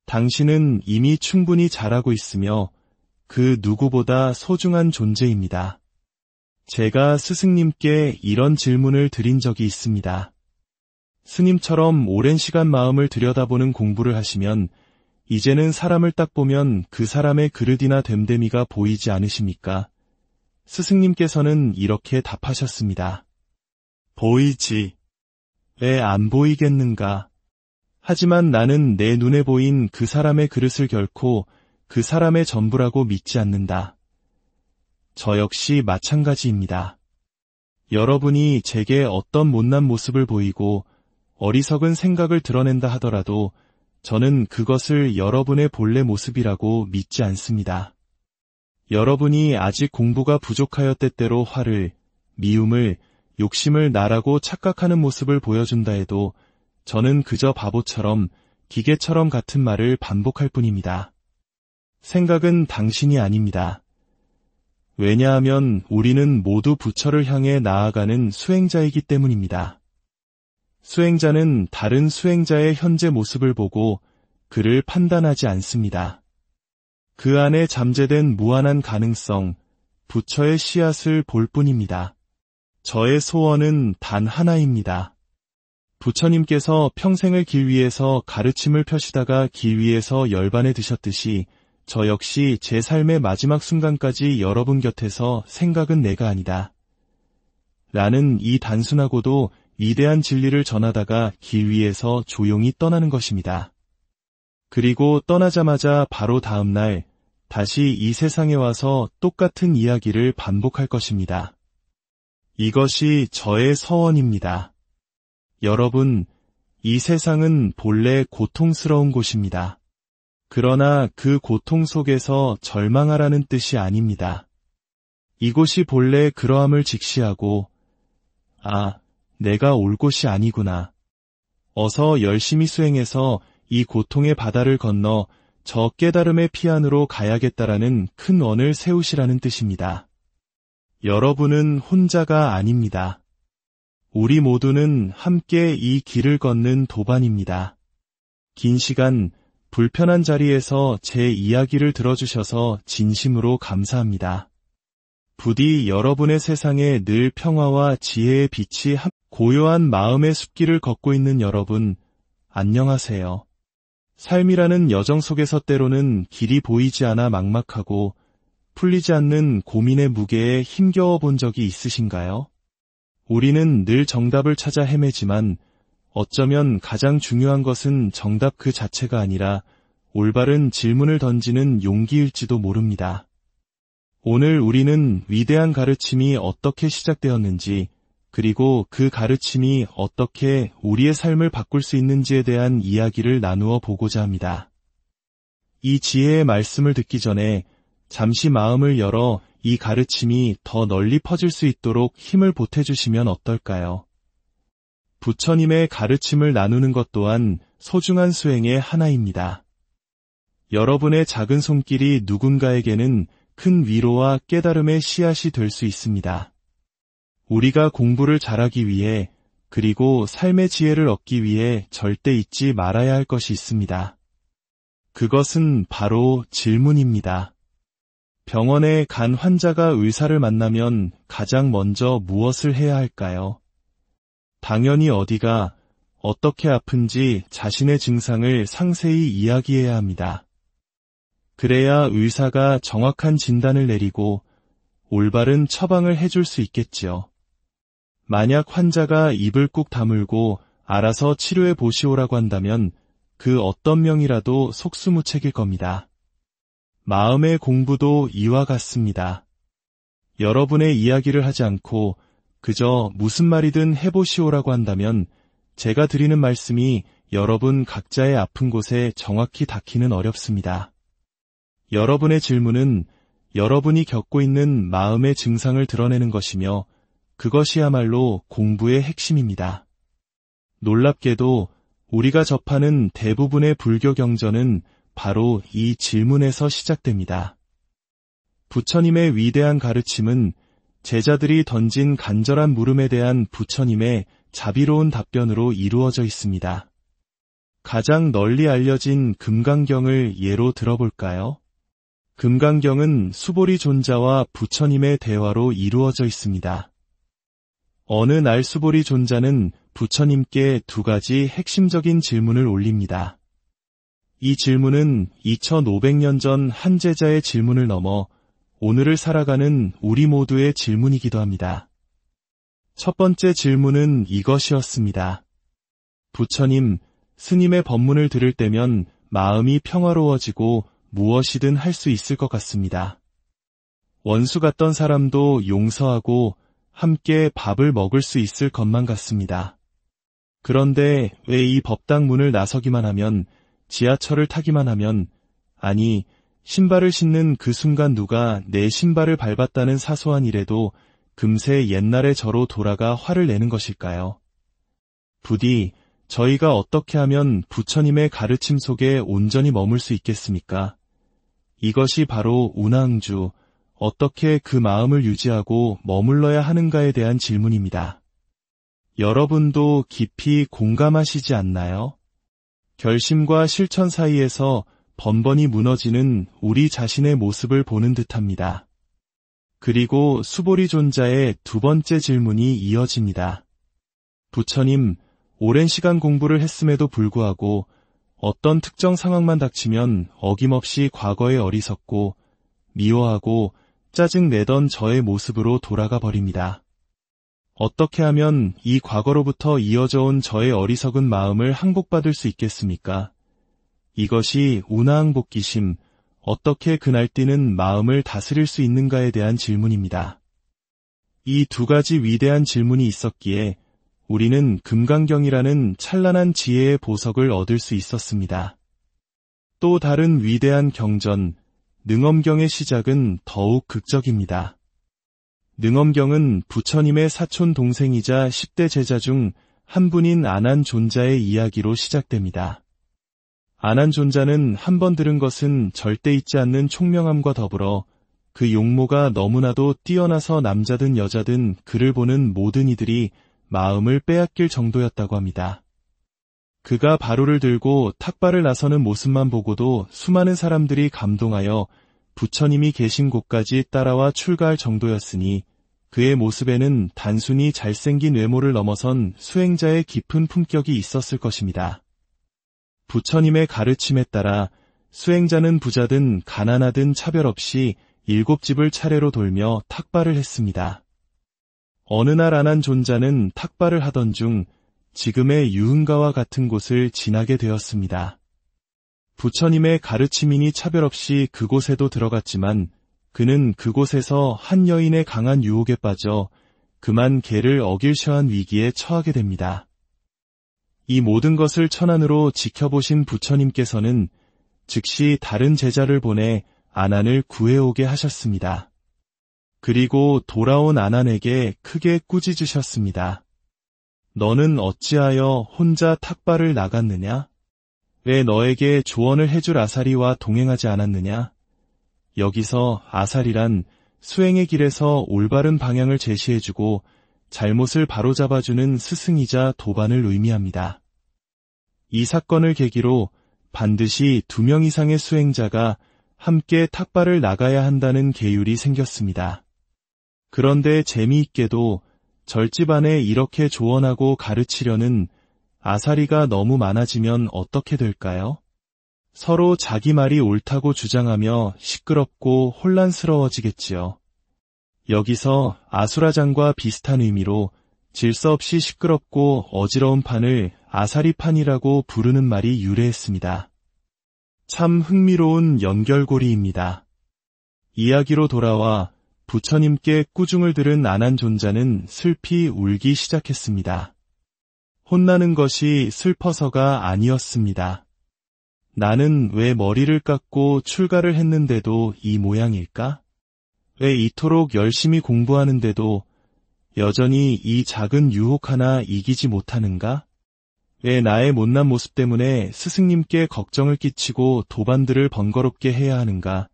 당신은 이미 충분히 잘하고 있으며 그 누구보다 소중한 존재입니다. 제가 스승님께 이런 질문을 드린 적이 있습니다. 스님처럼 오랜 시간 마음을 들여다보는 공부를 하시면 이제는 사람을 딱 보면 그 사람의 그릇이나 됨됨이가 보이지 않으십니까? 스승님께서는 이렇게 답하셨습니다. 보이지. 왜 안 보이겠는가? 하지만 나는 내 눈에 보인 그 사람의 그릇을 결코 그 사람의 전부라고 믿지 않는다. 저 역시 마찬가지입니다. 여러분이 제게 어떤 못난 모습을 보이고 어리석은 생각을 드러낸다 하더라도 저는 그것을 여러분의 본래 모습이라고 믿지 않습니다. 여러분이 아직 공부가 부족하여 때때로 화를, 미움을, 욕심을 나라고 착각하는 모습을 보여준다 해도 저는 그저 바보처럼 기계처럼 같은 말을 반복할 뿐입니다. 생각은 당신이 아닙니다. 왜냐하면 우리는 모두 부처를 향해 나아가는 수행자이기 때문입니다. 수행자는 다른 수행자의 현재 모습을 보고 그를 판단하지 않습니다. 그 안에 잠재된 무한한 가능성, 부처의 씨앗을 볼 뿐입니다. 저의 소원은 단 하나입니다. 부처님께서 평생을 길 위에서 가르침을 펴시다가 길 위에서 열반에 드셨듯이 저 역시 제 삶의 마지막 순간까지 여러분 곁에서 생각은 내가 아니다. 라는 이 단순하고도 위대한 진리를 전하다가 길 위에서 조용히 떠나는 것입니다. 그리고 떠나자마자 바로 다음 날 다시 이 세상에 와서 똑같은 이야기를 반복할 것입니다. 이것이 저의 서원입니다. 여러분, 이 세상은 본래 고통스러운 곳입니다. 그러나 그 고통 속에서 절망하라는 뜻이 아닙니다. 이곳이 본래 그러함을 직시하고 내가 올 곳이 아니구나. 어서 열심히 수행해서 이 고통의 바다를 건너 저 깨달음의 피안으로 가야겠다라는 큰 원을 세우시라는 뜻입니다. 여러분은 혼자가 아닙니다. 우리 모두는 함께 이 길을 걷는 도반입니다. 긴 시간, 불편한 자리에서 제 이야기를 들어주셔서 진심으로 감사합니다. 부디 여러분의 세상에 늘 평화와 지혜의 빛이 고요한 마음의 숲길을 걷고 있는 여러분, 안녕하세요. 삶이라는 여정 속에서 때로는 길이 보이지 않아 막막하고 풀리지 않는 고민의 무게에 힘겨워 본 적이 있으신가요? 우리는 늘 정답을 찾아 헤매지만 어쩌면 가장 중요한 것은 정답 그 자체가 아니라 올바른 질문을 던지는 용기일지도 모릅니다. 오늘 우리는 위대한 가르침이 어떻게 시작되었는지, 그리고 그 가르침이 어떻게 우리의 삶을 바꿀 수 있는지에 대한 이야기를 나누어 보고자 합니다. 이 지혜의 말씀을 듣기 전에 잠시 마음을 열어 이 가르침이 더 널리 퍼질 수 있도록 힘을 보태주시면 어떨까요? 부처님의 가르침을 나누는 것 또한 소중한 수행의 하나입니다. 여러분의 작은 손길이 누군가에게는 큰 위로와 깨달음의 씨앗이 될 수 있습니다. 우리가 공부를 잘하기 위해 그리고 삶의 지혜를 얻기 위해 절대 잊지 말아야 할 것이 있습니다. 그것은 바로 질문입니다. 병원에 간 환자가 의사를 만나면 가장 먼저 무엇을 해야 할까요? 당연히 어디가 어떻게 아픈지 자신의 증상을 상세히 이야기해야 합니다. 그래야 의사가 정확한 진단을 내리고 올바른 처방을 해줄 수 있겠지요. 만약 환자가 입을 꾹 다물고 알아서 치료해 보시오라고 한다면 그 어떤 명이라도 속수무책일 겁니다. 마음의 공부도 이와 같습니다. 여러분의 이야기를 하지 않고 그저 무슨 말이든 해보시오라고 한다면 제가 드리는 말씀이 여러분 각자의 아픈 곳에 정확히 닿기는 어렵습니다. 여러분의 질문은 여러분이 겪고 있는 마음의 증상을 드러내는 것이며 그것이야말로 공부의 핵심입니다. 놀랍게도 우리가 접하는 대부분의 불교 경전은 바로 이 질문에서 시작됩니다. 부처님의 위대한 가르침은 제자들이 던진 간절한 물음에 대한 부처님의 자비로운 답변으로 이루어져 있습니다. 가장 널리 알려진 금강경을 예로 들어볼까요? 금강경은 수보리 존자와 부처님의 대화로 이루어져 있습니다. 어느 날 수보리 존자는 부처님께 두 가지 핵심적인 질문을 올립니다. 이 질문은 2500년 전 한 제자의 질문을 넘어 오늘을 살아가는 우리 모두의 질문이기도 합니다. 첫 번째 질문은 이것이었습니다. 부처님, 스님의 법문을 들을 때면 마음이 평화로워지고 무엇이든 할 수 있을 것 같습니다. 원수 같던 사람도 용서하고 함께 밥을 먹을 수 있을 것만 같습니다. 그런데 왜 이 법당 문을 나서기만 하면, 지하철을 타기만 하면, 아니, 신발을 신는 그 순간 누가 내 신발을 밟았다는 사소한 일에도 금세 옛날의 저로 돌아가 화를 내는 것일까요? 부디 저희가 어떻게 하면 부처님의 가르침 속에 온전히 머물 수 있겠습니까? 이것이 바로 운항주, 어떻게 그 마음을 유지하고 머물러야 하는가에 대한 질문입니다. 여러분도 깊이 공감하시지 않나요? 결심과 실천 사이에서 번번이 무너지는 우리 자신의 모습을 보는 듯합니다. 그리고 수보리 존자의 두 번째 질문이 이어집니다. 부처님, 오랜 시간 공부를 했음에도 불구하고 어떤 특정 상황만 닥치면 어김없이 과거에 어리석고 미워하고 짜증내던 저의 모습으로 돌아가 버립니다. 어떻게 하면 이 과거로부터 이어져 온 저의 어리석은 마음을 항복받을 수 있겠습니까? 이것이 운하항복기심, 어떻게 그날뛰는 마음을 다스릴 수 있는가에 대한 질문입니다. 이 두 가지 위대한 질문이 있었기에 우리는 금강경이라는 찬란한 지혜의 보석을 얻을 수 있었습니다. 또 다른 위대한 경전, 능엄경의 시작은 더욱 극적입니다. 능엄경은 부처님의 사촌 동생이자 10대 제자 중 한 분인 아난존자의 이야기로 시작됩니다. 아난존자는 한 번 들은 것은 절대 잊지 않는 총명함과 더불어 그 용모가 너무나도 뛰어나서 남자든 여자든 그를 보는 모든 이들이 마음을 빼앗길 정도였다고 합니다. 그가 바루를 들고 탁발을 나서는 모습만 보고도 수많은 사람들이 감동하여 부처님이 계신 곳까지 따라와 출가할 정도였으니 그의 모습에는 단순히 잘생긴 외모를 넘어선 수행자의 깊은 품격이 있었을 것입니다. 부처님의 가르침에 따라 수행자는 부자든 가난하든 차별 없이 7집을 차례로 돌며 탁발을 했습니다. 어느 날 아난존자는 탁발을 하던 중 지금의 유흥가와 같은 곳을 지나게 되었습니다. 부처님의 가르침이니 차별 없이 그곳에도 들어갔지만 그는 그곳에서 한 여인의 강한 유혹에 빠져 그만 계를 어길셔한 위기에 처하게 됩니다. 이 모든 것을 천안으로 지켜보신 부처님께서는 즉시 다른 제자를 보내 아난을 구해오게 하셨습니다. 그리고 돌아온 아난에게 크게 꾸짖으셨습니다. 너는 어찌하여 혼자 탁발을 나갔느냐? 왜 너에게 조언을 해줄 아사리와 동행하지 않았느냐? 여기서 아사리란 수행의 길에서 올바른 방향을 제시해주고 잘못을 바로잡아주는 스승이자 도반을 의미합니다. 이 사건을 계기로 반드시 2명 이상의 수행자가 함께 탁발을 나가야 한다는 계율이 생겼습니다. 그런데 재미있게도 절집 안에 이렇게 조언하고 가르치려는 아사리가 너무 많아지면 어떻게 될까요? 서로 자기 말이 옳다고 주장하며 시끄럽고 혼란스러워지겠지요. 여기서 아수라장과 비슷한 의미로 질서 없이 시끄럽고 어지러운 판을 아사리판이라고 부르는 말이 유래했습니다. 참 흥미로운 연결고리입니다. 이야기로 돌아와 부처님께 꾸중을 들은 아난존자는 슬피 울기 시작했습니다. 혼나는 것이 슬퍼서가 아니었습니다. 나는 왜 머리를 깎고 출가를 했는데도 이 모양일까? 왜 이토록 열심히 공부하는데도 여전히 이 작은 유혹 하나 이기지 못하는가? 왜 나의 못난 모습 때문에 스승님께 걱정을 끼치고 도반들을 번거롭게 해야 하는가?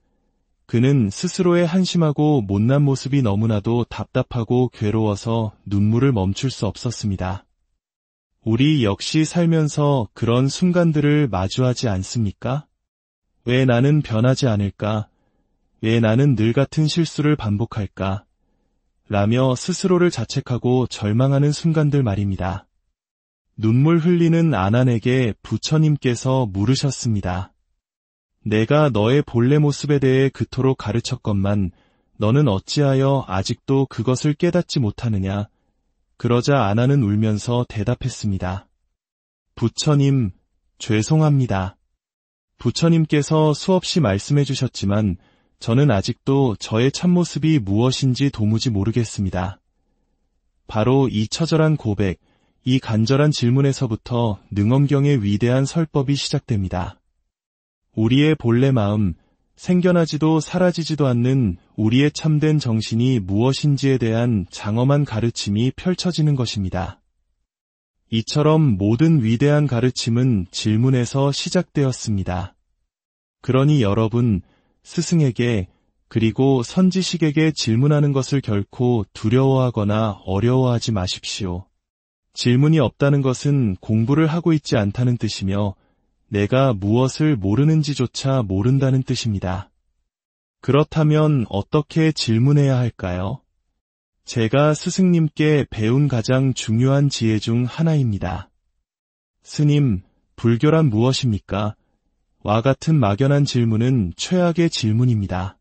그는 스스로의 한심하고 못난 모습이 너무나도 답답하고 괴로워서 눈물을 멈출 수 없었습니다. 우리 역시 살면서 그런 순간들을 마주하지 않습니까? 왜 나는 변하지 않을까? 왜 나는 늘 같은 실수를 반복할까? 라며 스스로를 자책하고 절망하는 순간들 말입니다. 눈물 흘리는 아난에게 부처님께서 물으셨습니다. 내가 너의 본래 모습에 대해 그토록 가르쳤건만 너는 어찌하여 아직도 그것을 깨닫지 못하느냐? 그러자 아난은 울면서 대답했습니다. 부처님, 죄송합니다. 부처님께서 수없이 말씀해 주셨지만 저는 아직도 저의 참모습이 무엇인지 도무지 모르겠습니다. 바로 이 처절한 고백, 이 간절한 질문에서부터 능엄경의 위대한 설법이 시작됩니다. 우리의 본래 마음, 생겨나지도 사라지지도 않는 우리의 참된 정신이 무엇인지에 대한 장엄한 가르침이 펼쳐지는 것입니다. 이처럼 모든 위대한 가르침은 질문에서 시작되었습니다. 그러니 여러분, 스승에게 그리고 선지식에게 질문하는 것을 결코 두려워하거나 어려워하지 마십시오. 질문이 없다는 것은 공부를 하고 있지 않다는 뜻이며 내가 무엇을 모르는지조차 모른다는 뜻입니다. 그렇다면 어떻게 질문해야 할까요? 제가 스승님께 배운 가장 중요한 지혜 중 하나입니다. 스님, 불교란 무엇입니까? 와 같은 막연한 질문은 최악의 질문입니다.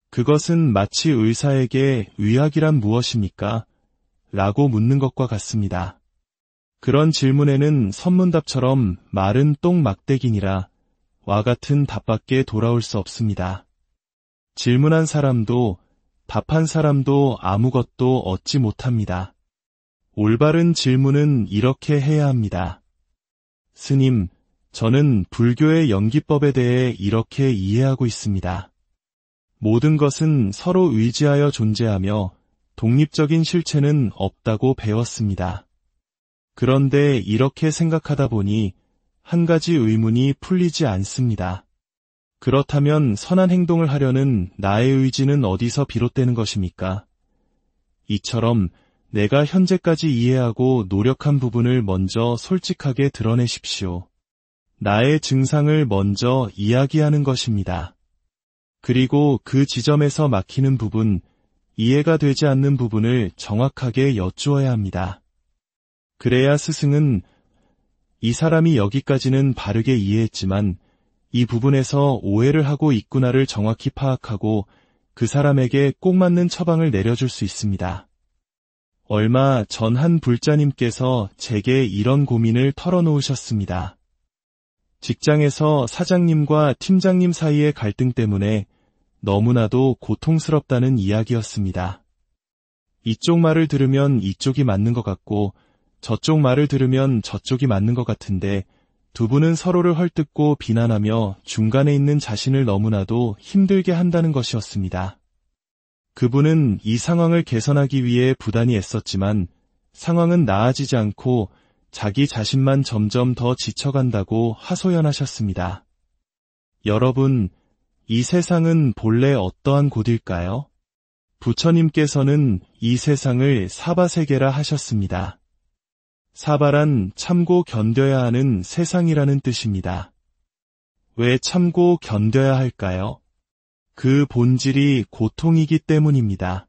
그것은 마치 의사에게 의학이란 무엇입니까? 라고 묻는 것과 같습니다. 그런 질문에는 선문답처럼 말은 똥막대기니라 와 같은 답밖에 돌아올 수 없습니다. 질문한 사람도 답한 사람도 아무것도 얻지 못합니다. 올바른 질문은 이렇게 해야 합니다. 스님, 저는 불교의 연기법에 대해 이렇게 이해하고 있습니다. 모든 것은 서로 의지하여 존재하며 독립적인 실체는 없다고 배웠습니다. 그런데 이렇게 생각하다 보니 한 가지 의문이 풀리지 않습니다. 그렇다면 선한 행동을 하려는 나의 의지는 어디서 비롯되는 것입니까? 이처럼 내가 현재까지 이해하고 노력한 부분을 먼저 솔직하게 드러내십시오. 나의 증상을 먼저 이야기하는 것입니다. 그리고 그 지점에서 막히는 부분, 이해가 되지 않는 부분을 정확하게 여쭈어야 합니다. 그래야 스승은 이 사람이 여기까지는 바르게 이해했지만 이 부분에서 오해를 하고 있구나를 정확히 파악하고 그 사람에게 꼭 맞는 처방을 내려줄 수 있습니다. 얼마 전 한 불자님께서 제게 이런 고민을 털어놓으셨습니다. 직장에서 사장님과 팀장님 사이의 갈등 때문에 너무나도 고통스럽다는 이야기였습니다. 이쪽 말을 들으면 이쪽이 맞는 것 같고 저쪽 말을 들으면 저쪽이 맞는 것 같은데 두 분은 서로를 헐뜯고 비난하며 중간에 있는 자신을 너무나도 힘들게 한다는 것이었습니다. 그분은 이 상황을 개선하기 위해 부단히 애썼지만 상황은 나아지지 않고 자기 자신만 점점 더 지쳐간다고 하소연하셨습니다. 여러분, 이 세상은 본래 어떠한 곳일까요? 부처님께서는 이 세상을 사바세계라 하셨습니다. 사바란 참고 견뎌야 하는 세상이라는 뜻입니다. 왜 참고 견뎌야 할까요? 그 본질이 고통이기 때문입니다.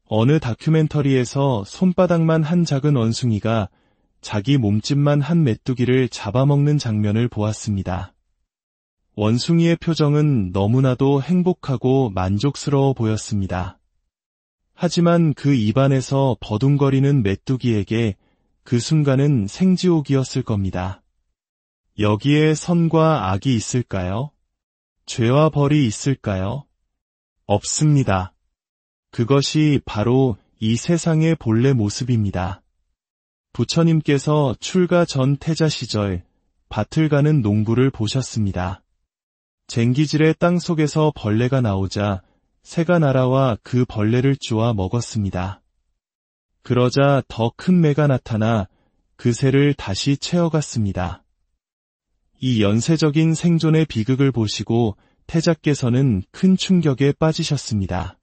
어느 다큐멘터리에서 손바닥만 한 작은 원숭이가 자기 몸집만 한 메뚜기를 잡아먹는 장면을 보았습니다. 원숭이의 표정은 너무나도 행복하고 만족스러워 보였습니다. 하지만 그 입안에서 버둥거리는 메뚜기에게 그 순간은 생지옥이었을 겁니다. 여기에 선과 악이 있을까요? 죄와 벌이 있을까요? 없습니다. 그것이 바로 이 세상의 본래 모습입니다. 부처님께서 출가 전 태자 시절 밭을 가는 농부를 보셨습니다. 쟁기질의 땅 속에서 벌레가 나오자 새가 날아와 그 벌레를 쭈아 먹었습니다. 그러자 더 큰 매가 나타나 그 새를 다시 채워갔습니다. 이 연쇄적인 생존의 비극을 보시고 태자께서는 큰 충격에 빠지셨습니다.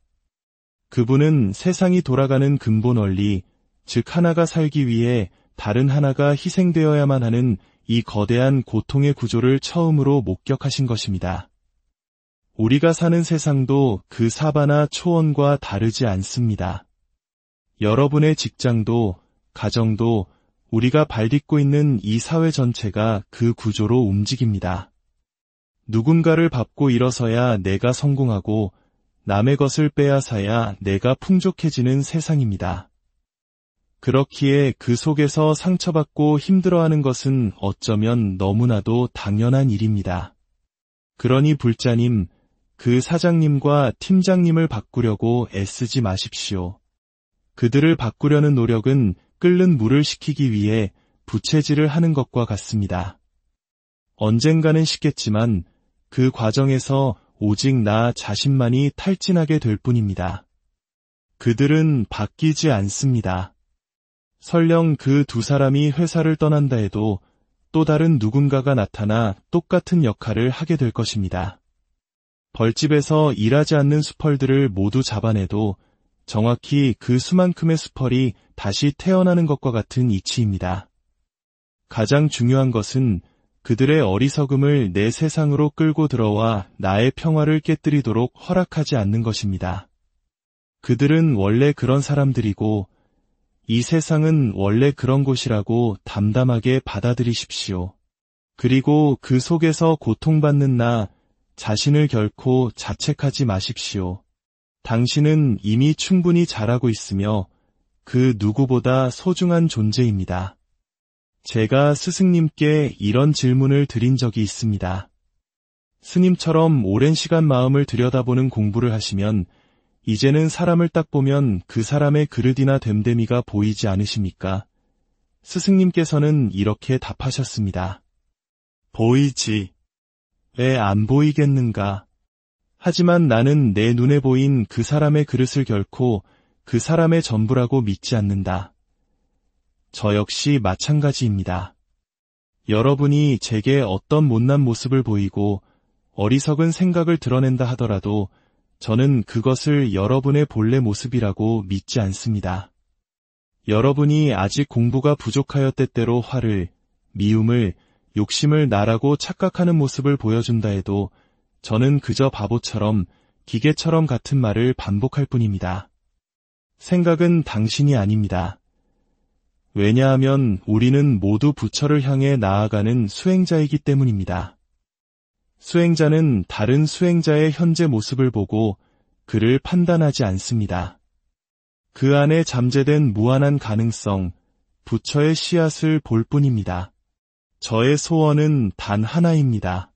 그분은 세상이 돌아가는 근본 원리, 즉 하나가 살기 위해 다른 하나가 희생되어야만 하는 이 거대한 고통의 구조를 처음으로 목격하신 것입니다. 우리가 사는 세상도 그 사바나 초원과 다르지 않습니다. 여러분의 직장도, 가정도, 우리가 발딛고 있는 이 사회 전체가 그 구조로 움직입니다. 누군가를 밟고 일어서야 내가 성공하고 남의 것을 빼앗아야 내가 풍족해지는 세상입니다. 그렇기에 그 속에서 상처받고 힘들어하는 것은 어쩌면 너무나도 당연한 일입니다. 그러니 불자님, 그 사장님과 팀장님을 바꾸려고 애쓰지 마십시오. 그들을 바꾸려는 노력은 끓는 물을 식히기 위해 부채질을 하는 것과 같습니다. 언젠가는 식겠지만 그 과정에서 오직 나 자신만이 탈진하게 될 뿐입니다. 그들은 바뀌지 않습니다. 설령 그 두 사람이 회사를 떠난다 해도 또 다른 누군가가 나타나 똑같은 역할을 하게 될 것입니다. 벌집에서 일하지 않는 수펄들을 모두 잡아내도 정확히 그 수만큼의 수펄이 다시 태어나는 것과 같은 이치입니다. 가장 중요한 것은 그들의 어리석음을 내 세상으로 끌고 들어와 나의 평화를 깨뜨리도록 허락하지 않는 것입니다. 그들은 원래 그런 사람들이고 이 세상은 원래 그런 곳이라고 담담하게 받아들이십시오. 그리고 그 속에서 고통받는 나 자신을 결코 자책하지 마십시오. 당신은 이미 충분히 잘하고 있으며 그 누구보다 소중한 존재입니다. 제가 스승님께 이런 질문을 드린 적이 있습니다. 스님처럼 오랜 시간 마음을 들여다보는 공부를 하시면 이제는 사람을 딱 보면 그 사람의 그릇이나 됨됨이가 보이지 않으십니까? 스승님께서는 이렇게 답하셨습니다. 보이지. 왜 안 보이겠는가? 하지만 나는 내 눈에 보인 그 사람의 그릇을 결코 그 사람의 전부라고 믿지 않는다. 저 역시 마찬가지입니다. 여러분이 제게 어떤 못난 모습을 보이고 어리석은 생각을 드러낸다 하더라도 저는 그것을 여러분의 본래 모습이라고 믿지 않습니다. 여러분이 아직 공부가 부족하여 때때로 화를, 미움을, 욕심을 나라고 착각하는 모습을 보여준다 해도 저는 그저 바보처럼, 기계처럼 같은 말을 반복할 뿐입니다. 생각은 당신이 아닙니다. 왜냐하면 우리는 모두 부처를 향해 나아가는 수행자이기 때문입니다. 수행자는 다른 수행자의 현재 모습을 보고 그를 판단하지 않습니다. 그 안에 잠재된 무한한 가능성, 부처의 씨앗을 볼 뿐입니다. 저의 소원은 단 하나입니다.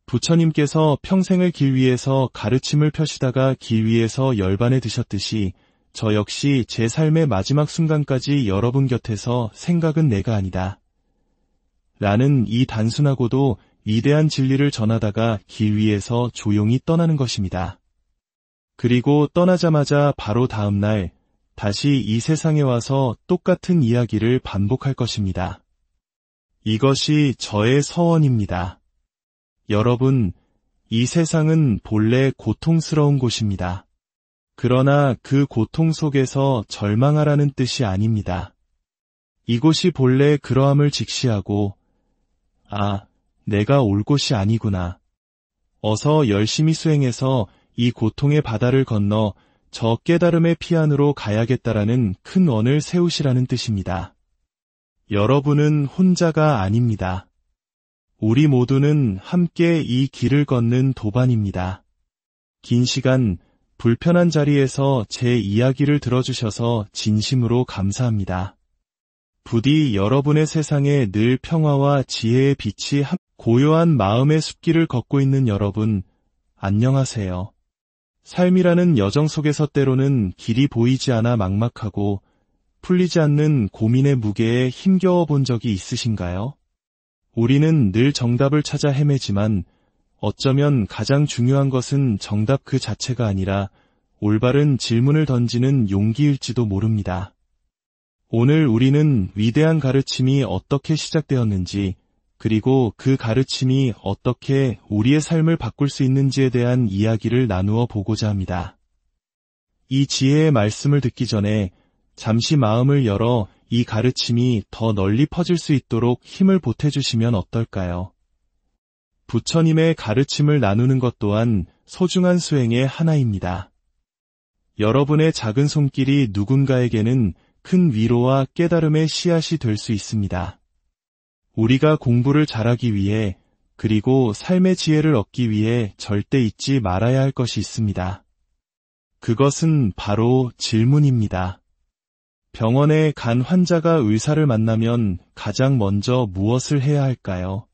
부처님께서 평생을 길 위에서 가르침을 펴시다가 길 위에서 열반에 드셨듯이 저 역시 제 삶의 마지막 순간까지 여러분 곁에서 생각은 내가 아니다. 라는 이 단순하고도 위대한 진리를 전하다가 길 위에서 조용히 떠나는 것입니다. 그리고 떠나자마자 바로 다음 날 다시 이 세상에 와서 똑같은 이야기를 반복할 것입니다. 이것이 저의 서원입니다. 여러분, 이 세상은 본래 고통스러운 곳입니다. 그러나 그 고통 속에서 절망하라는 뜻이 아닙니다. 이곳이 본래 그러함을 직시하고 내가 올 곳이 아니구나. 어서 열심히 수행해서 이 고통의 바다를 건너 저 깨달음의 피안으로 가야겠다라는 큰 원을 세우시라는 뜻입니다. 여러분은 혼자가 아닙니다. 우리 모두는 함께 이 길을 걷는 도반입니다. 긴 시간, 불편한 자리에서 제 이야기를 들어주셔서 진심으로 감사합니다. 부디 여러분의 세상에 늘 평화와 지혜의 빛이 고요한 마음의 숲길을 걷고 있는 여러분, 안녕하세요. 삶이라는 여정 속에서 때로는 길이 보이지 않아 막막하고 풀리지 않는 고민의 무게에 힘겨워 본 적이 있으신가요? 우리는 늘 정답을 찾아 헤매지만 어쩌면 가장 중요한 것은 정답 그 자체가 아니라 올바른 질문을 던지는 용기일지도 모릅니다. 오늘 우리는 위대한 가르침이 어떻게 시작되었는지, 그리고 그 가르침이 어떻게 우리의 삶을 바꿀 수 있는지에 대한 이야기를 나누어 보고자 합니다. 이 지혜의 말씀을 듣기 전에 잠시 마음을 열어 이 가르침이 더 널리 퍼질 수 있도록 힘을 보태주시면 어떨까요? 부처님의 가르침을 나누는 것 또한 소중한 수행의 하나입니다. 여러분의 작은 손길이 누군가에게는 큰 위로와 깨달음의 씨앗이 될 수 있습니다. 우리가 공부를 잘하기 위해, 그리고 삶의 지혜를 얻기 위해 절대 잊지 말아야 할 것이 있습니다. 그것은 바로 질문입니다. 병원에 간 환자가 의사를 만나면 가장 먼저 무엇을 해야 할까요?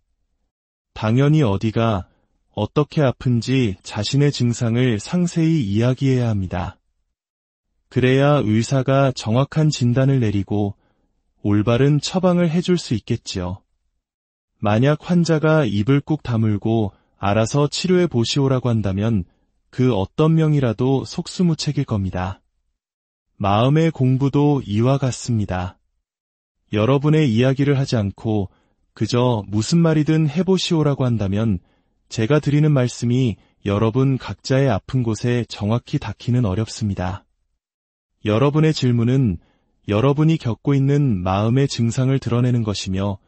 당연히 어디가, 어떻게 아픈지 자신의 증상을 상세히 이야기해야 합니다. 그래야 의사가 정확한 진단을 내리고 올바른 처방을 해줄 수 있겠지요. 만약 환자가 입을 꾹 다물고 알아서 치료해 보시오라고 한다면 그 어떤 명이라도 속수무책일 겁니다. 마음의 공부도 이와 같습니다. 여러분의 이야기를 하지 않고 그저 무슨 말이든 해보시오라고 한다면 제가 드리는 말씀이 여러분 각자의 아픈 곳에 정확히 닿기는 어렵습니다. 여러분의 질문은 여러분이 겪고 있는 마음의 증상을 드러내는 것이며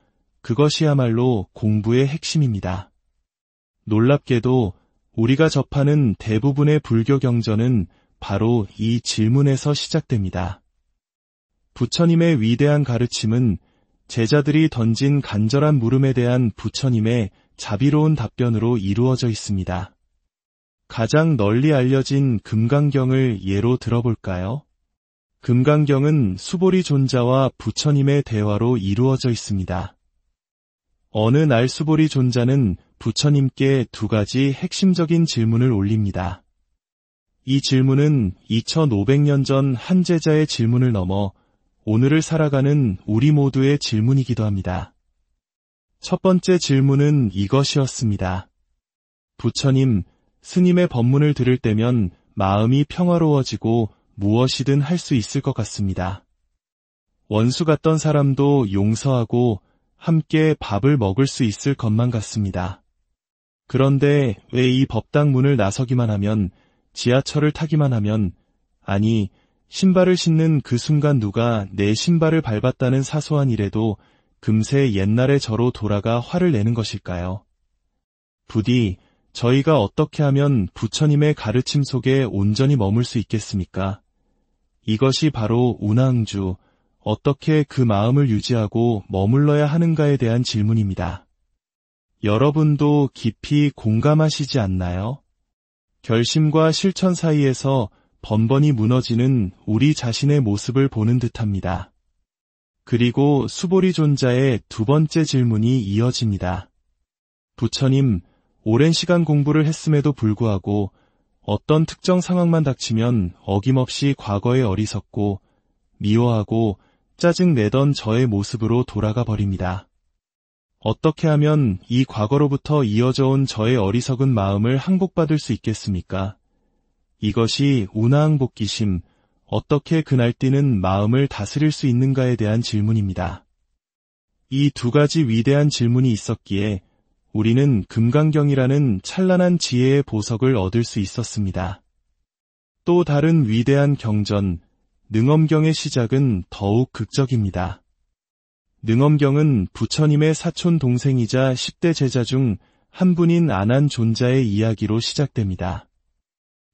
그것이야말로 공부의 핵심입니다. 놀랍게도 우리가 접하는 대부분의 불교 경전은 바로 이 질문에서 시작됩니다. 부처님의 위대한 가르침은 제자들이 던진 간절한 물음에 대한 부처님의 자비로운 답변으로 이루어져 있습니다. 가장 널리 알려진 금강경을 예로 들어볼까요? 금강경은 수보리 존자와 부처님의 대화로 이루어져 있습니다. 어느 날 수보리 존자는 부처님께 두 가지 핵심적인 질문을 올립니다. 이 질문은 2500년 전 한 제자의 질문을 넘어 오늘을 살아가는 우리 모두의 질문이기도 합니다. 첫 번째 질문은 이것이었습니다. 부처님, 스님의 법문을 들을 때면 마음이 평화로워지고 무엇이든 할 수 있을 것 같습니다. 원수 같던 사람도 용서하고 함께 밥을 먹을 수 있을 것만 같습니다. 그런데 왜 이 법당 문을 나서기만 하면, 지하철을 타기만 하면, 아니, 신발을 신는 그 순간 누가 내 신발을 밟았다는 사소한 일에도 금세 옛날의 저로 돌아가 화를 내는 것일까요? 부디 저희가 어떻게 하면 부처님의 가르침 속에 온전히 머물 수 있겠습니까? 이것이 바로 운항주, 어떻게 그 마음을 유지하고 머물러야 하는가에 대한 질문입니다. 여러분도 깊이 공감하시지 않나요? 결심과 실천 사이에서 번번이 무너지는 우리 자신의 모습을 보는 듯합니다. 그리고 수보리 존자의 두 번째 질문이 이어집니다. 부처님, 오랜 시간 공부를 했음에도 불구하고 어떤 특정 상황만 닥치면 어김없이 과거에 어리석고 미워하고 짜증내던 저의 모습으로 돌아가 버립니다. 어떻게 하면 이 과거로부터 이어져 온 저의 어리석은 마음을 항복받을 수 있겠습니까? 이것이 운하항복기심, 어떻게 그날뛰는 마음을 다스릴 수 있는가에 대한 질문입니다. 이 두 가지 위대한 질문이 있었기에 우리는 금강경이라는 찬란한 지혜의 보석을 얻을 수 있었습니다. 또 다른 위대한 경전, 능엄경의 시작은 더욱 극적입니다. 능엄경은 부처님의 사촌 동생이자 10대 제자 중 한 분인 아난존자의 이야기로 시작됩니다.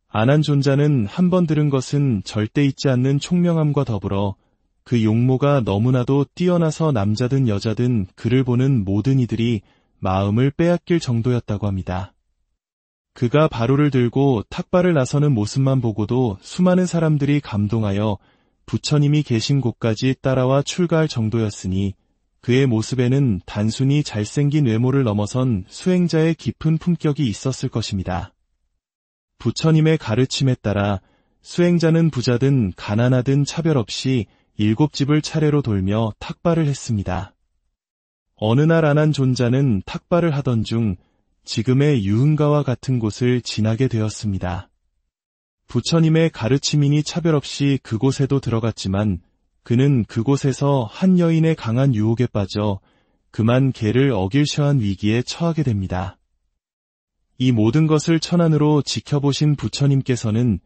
아난존자는 한 번 들은 것은 절대 잊지 않는 총명함과 더불어 그 용모가 너무나도 뛰어나서 남자든 여자든 그를 보는 모든 이들이 마음을 빼앗길 정도였다고 합니다. 그가 바루를 들고 탁발을 나서는 모습만 보고도 수많은 사람들이 감동하여 부처님이 계신 곳까지 따라와 출가할 정도였으니 그의 모습에는 단순히 잘생긴 외모를 넘어선 수행자의 깊은 품격이 있었을 것입니다. 부처님의 가르침에 따라 수행자는 부자든 가난하든 차별 없이 7집을 차례로 돌며 탁발을 했습니다. 어느 날 아난 존자는 탁발을 하던 중 지금의 유흥가와 같은 곳을 지나게 되었습니다. 부처님의 가르침이니 차별 없이 그곳에도 들어갔지만 그는 그곳에서 한 여인의 강한 유혹에 빠져 그만 계를 어길셔한 위기에 처하게 됩니다. 이 모든 것을 천안으로 지켜보신 부처님께서는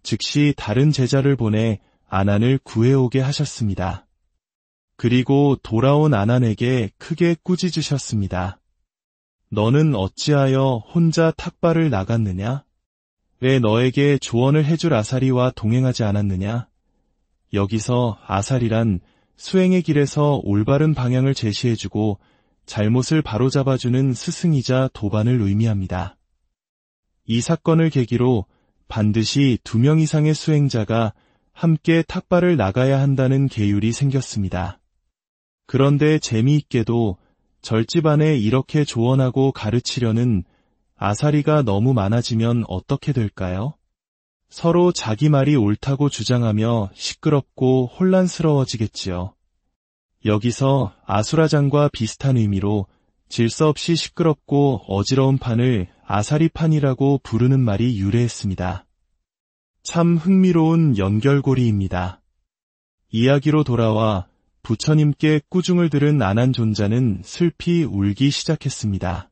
즉시 다른 제자를 보내 아난을 구해오게 하셨습니다. 그리고 돌아온 아난에게 크게 꾸짖으셨습니다. 너는 어찌하여 혼자 탁발을 나갔느냐? 왜 너에게 조언을 해줄 아사리와 동행하지 않았느냐? 여기서 아사리란 수행의 길에서 올바른 방향을 제시해주고 잘못을 바로잡아주는 스승이자 도반을 의미합니다. 이 사건을 계기로 반드시 2명 이상의 수행자가 함께 탁발을 나가야 한다는 계율이 생겼습니다. 그런데 재미있게도 절집 안에 이렇게 조언하고 가르치려는 아사리가 너무 많아지면 어떻게 될까요? 서로 자기 말이 옳다고 주장하며 시끄럽고 혼란스러워지겠지요. 여기서 아수라장과 비슷한 의미로 질서 없이 시끄럽고 어지러운 판을 아사리판이라고 부르는 말이 유래했습니다. 참 흥미로운 연결고리입니다. 이야기로 돌아와 부처님께 꾸중을 들은 아난 존자는 슬피 울기 시작했습니다.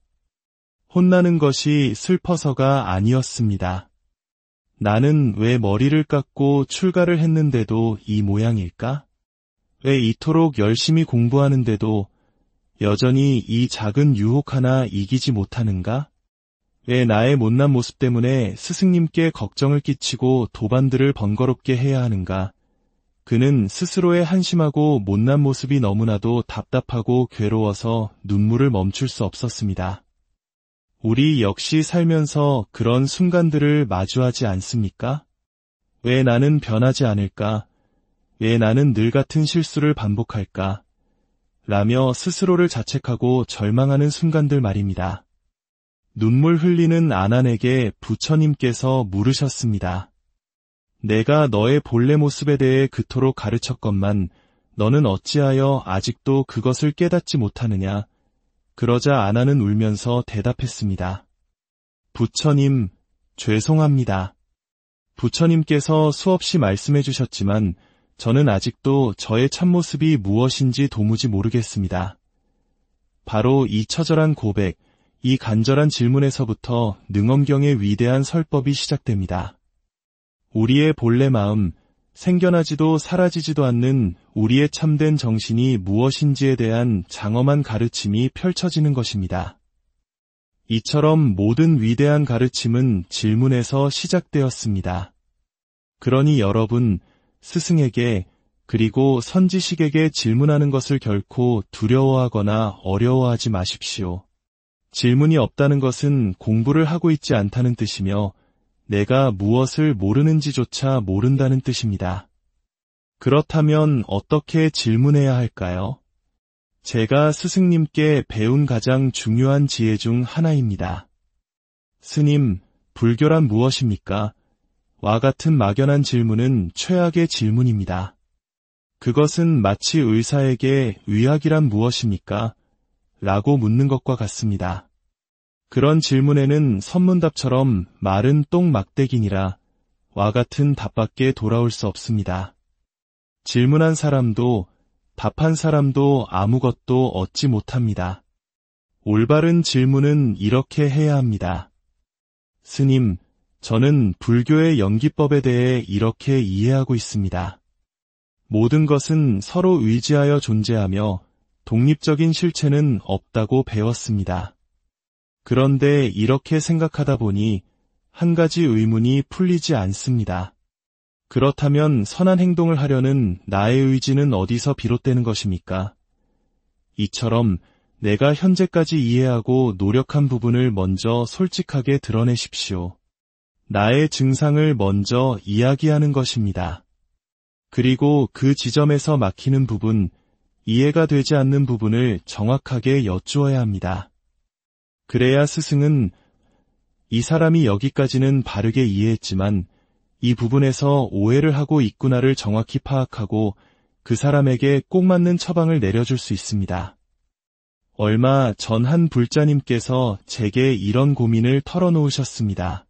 혼나는 것이 슬퍼서가 아니었습니다. 나는 왜 머리를 깎고 출가를 했는데도 이 모양일까? 왜 이토록 열심히 공부하는데도 여전히 이 작은 유혹 하나 이기지 못하는가? 왜 나의 못난 모습 때문에 스승님께 걱정을 끼치고 도반들을 번거롭게 해야 하는가? 그는 스스로의 한심하고 못난 모습이 너무나도 답답하고 괴로워서 눈물을 멈출 수 없었습니다. 우리 역시 살면서 그런 순간들을 마주하지 않습니까? 왜 나는 변하지 않을까? 왜 나는 늘 같은 실수를 반복할까? 라며 스스로를 자책하고 절망하는 순간들 말입니다. 눈물 흘리는 아난에게 부처님께서 물으셨습니다. 내가 너의 본래 모습에 대해 그토록 가르쳤건만 너는 어찌하여 아직도 그것을 깨닫지 못하느냐? 그러자 아난은 울면서 대답했습니다. 부처님, 죄송합니다. 부처님께서 수없이 말씀해 주셨지만 저는 아직도 저의 참모습이 무엇인지 도무지 모르겠습니다. 바로 이 처절한 고백, 이 간절한 질문에서부터 능엄경의 위대한 설법이 시작됩니다. 우리의 본래 마음, 생겨나지도 사라지지도 않는 우리의 참된 정신이 무엇인지에 대한 장엄한 가르침이 펼쳐지는 것입니다. 이처럼 모든 위대한 가르침은 질문에서 시작되었습니다. 그러니 여러분, 스승에게 그리고 선지식에게 질문하는 것을 결코 두려워하거나 어려워하지 마십시오. 질문이 없다는 것은 공부를 하고 있지 않다는 뜻이며 내가 무엇을 모르는지조차 모른다는 뜻입니다. 그렇다면 어떻게 질문해야 할까요? 제가 스승님께 배운 가장 중요한 지혜 중 하나입니다. 스님, 불교란 무엇입니까? 와 같은 막연한 질문은 최악의 질문입니다. 그것은 마치 의사에게 의학이란 무엇입니까? 라고 묻는 것과 같습니다. 그런 질문에는 선문답처럼 말은 똥막대기니라 와 같은 답밖에 돌아올 수 없습니다. 질문한 사람도 답한 사람도 아무것도 얻지 못합니다. 올바른 질문은 이렇게 해야 합니다. 스님, 저는 불교의 연기법에 대해 이렇게 이해하고 있습니다. 모든 것은 서로 의지하여 존재하며 독립적인 실체는 없다고 배웠습니다. 그런데 이렇게 생각하다 보니 한 가지 의문이 풀리지 않습니다. 그렇다면 선한 행동을 하려는 나의 의지는 어디서 비롯되는 것입니까? 이처럼 내가 현재까지 이해하고 노력한 부분을 먼저 솔직하게 드러내십시오. 나의 증상을 먼저 이야기하는 것입니다. 그리고 그 지점에서 막히는 부분, 이해가 되지 않는 부분을 정확하게 여쭈어야 합니다. 그래야 스승은 이 사람이 여기까지는 바르게 이해했지만 이 부분에서 오해를 하고 있구나를 정확히 파악하고 그 사람에게 꼭 맞는 처방을 내려줄 수 있습니다. 얼마 전 한 불자님께서 제게 이런 고민을 털어놓으셨습니다.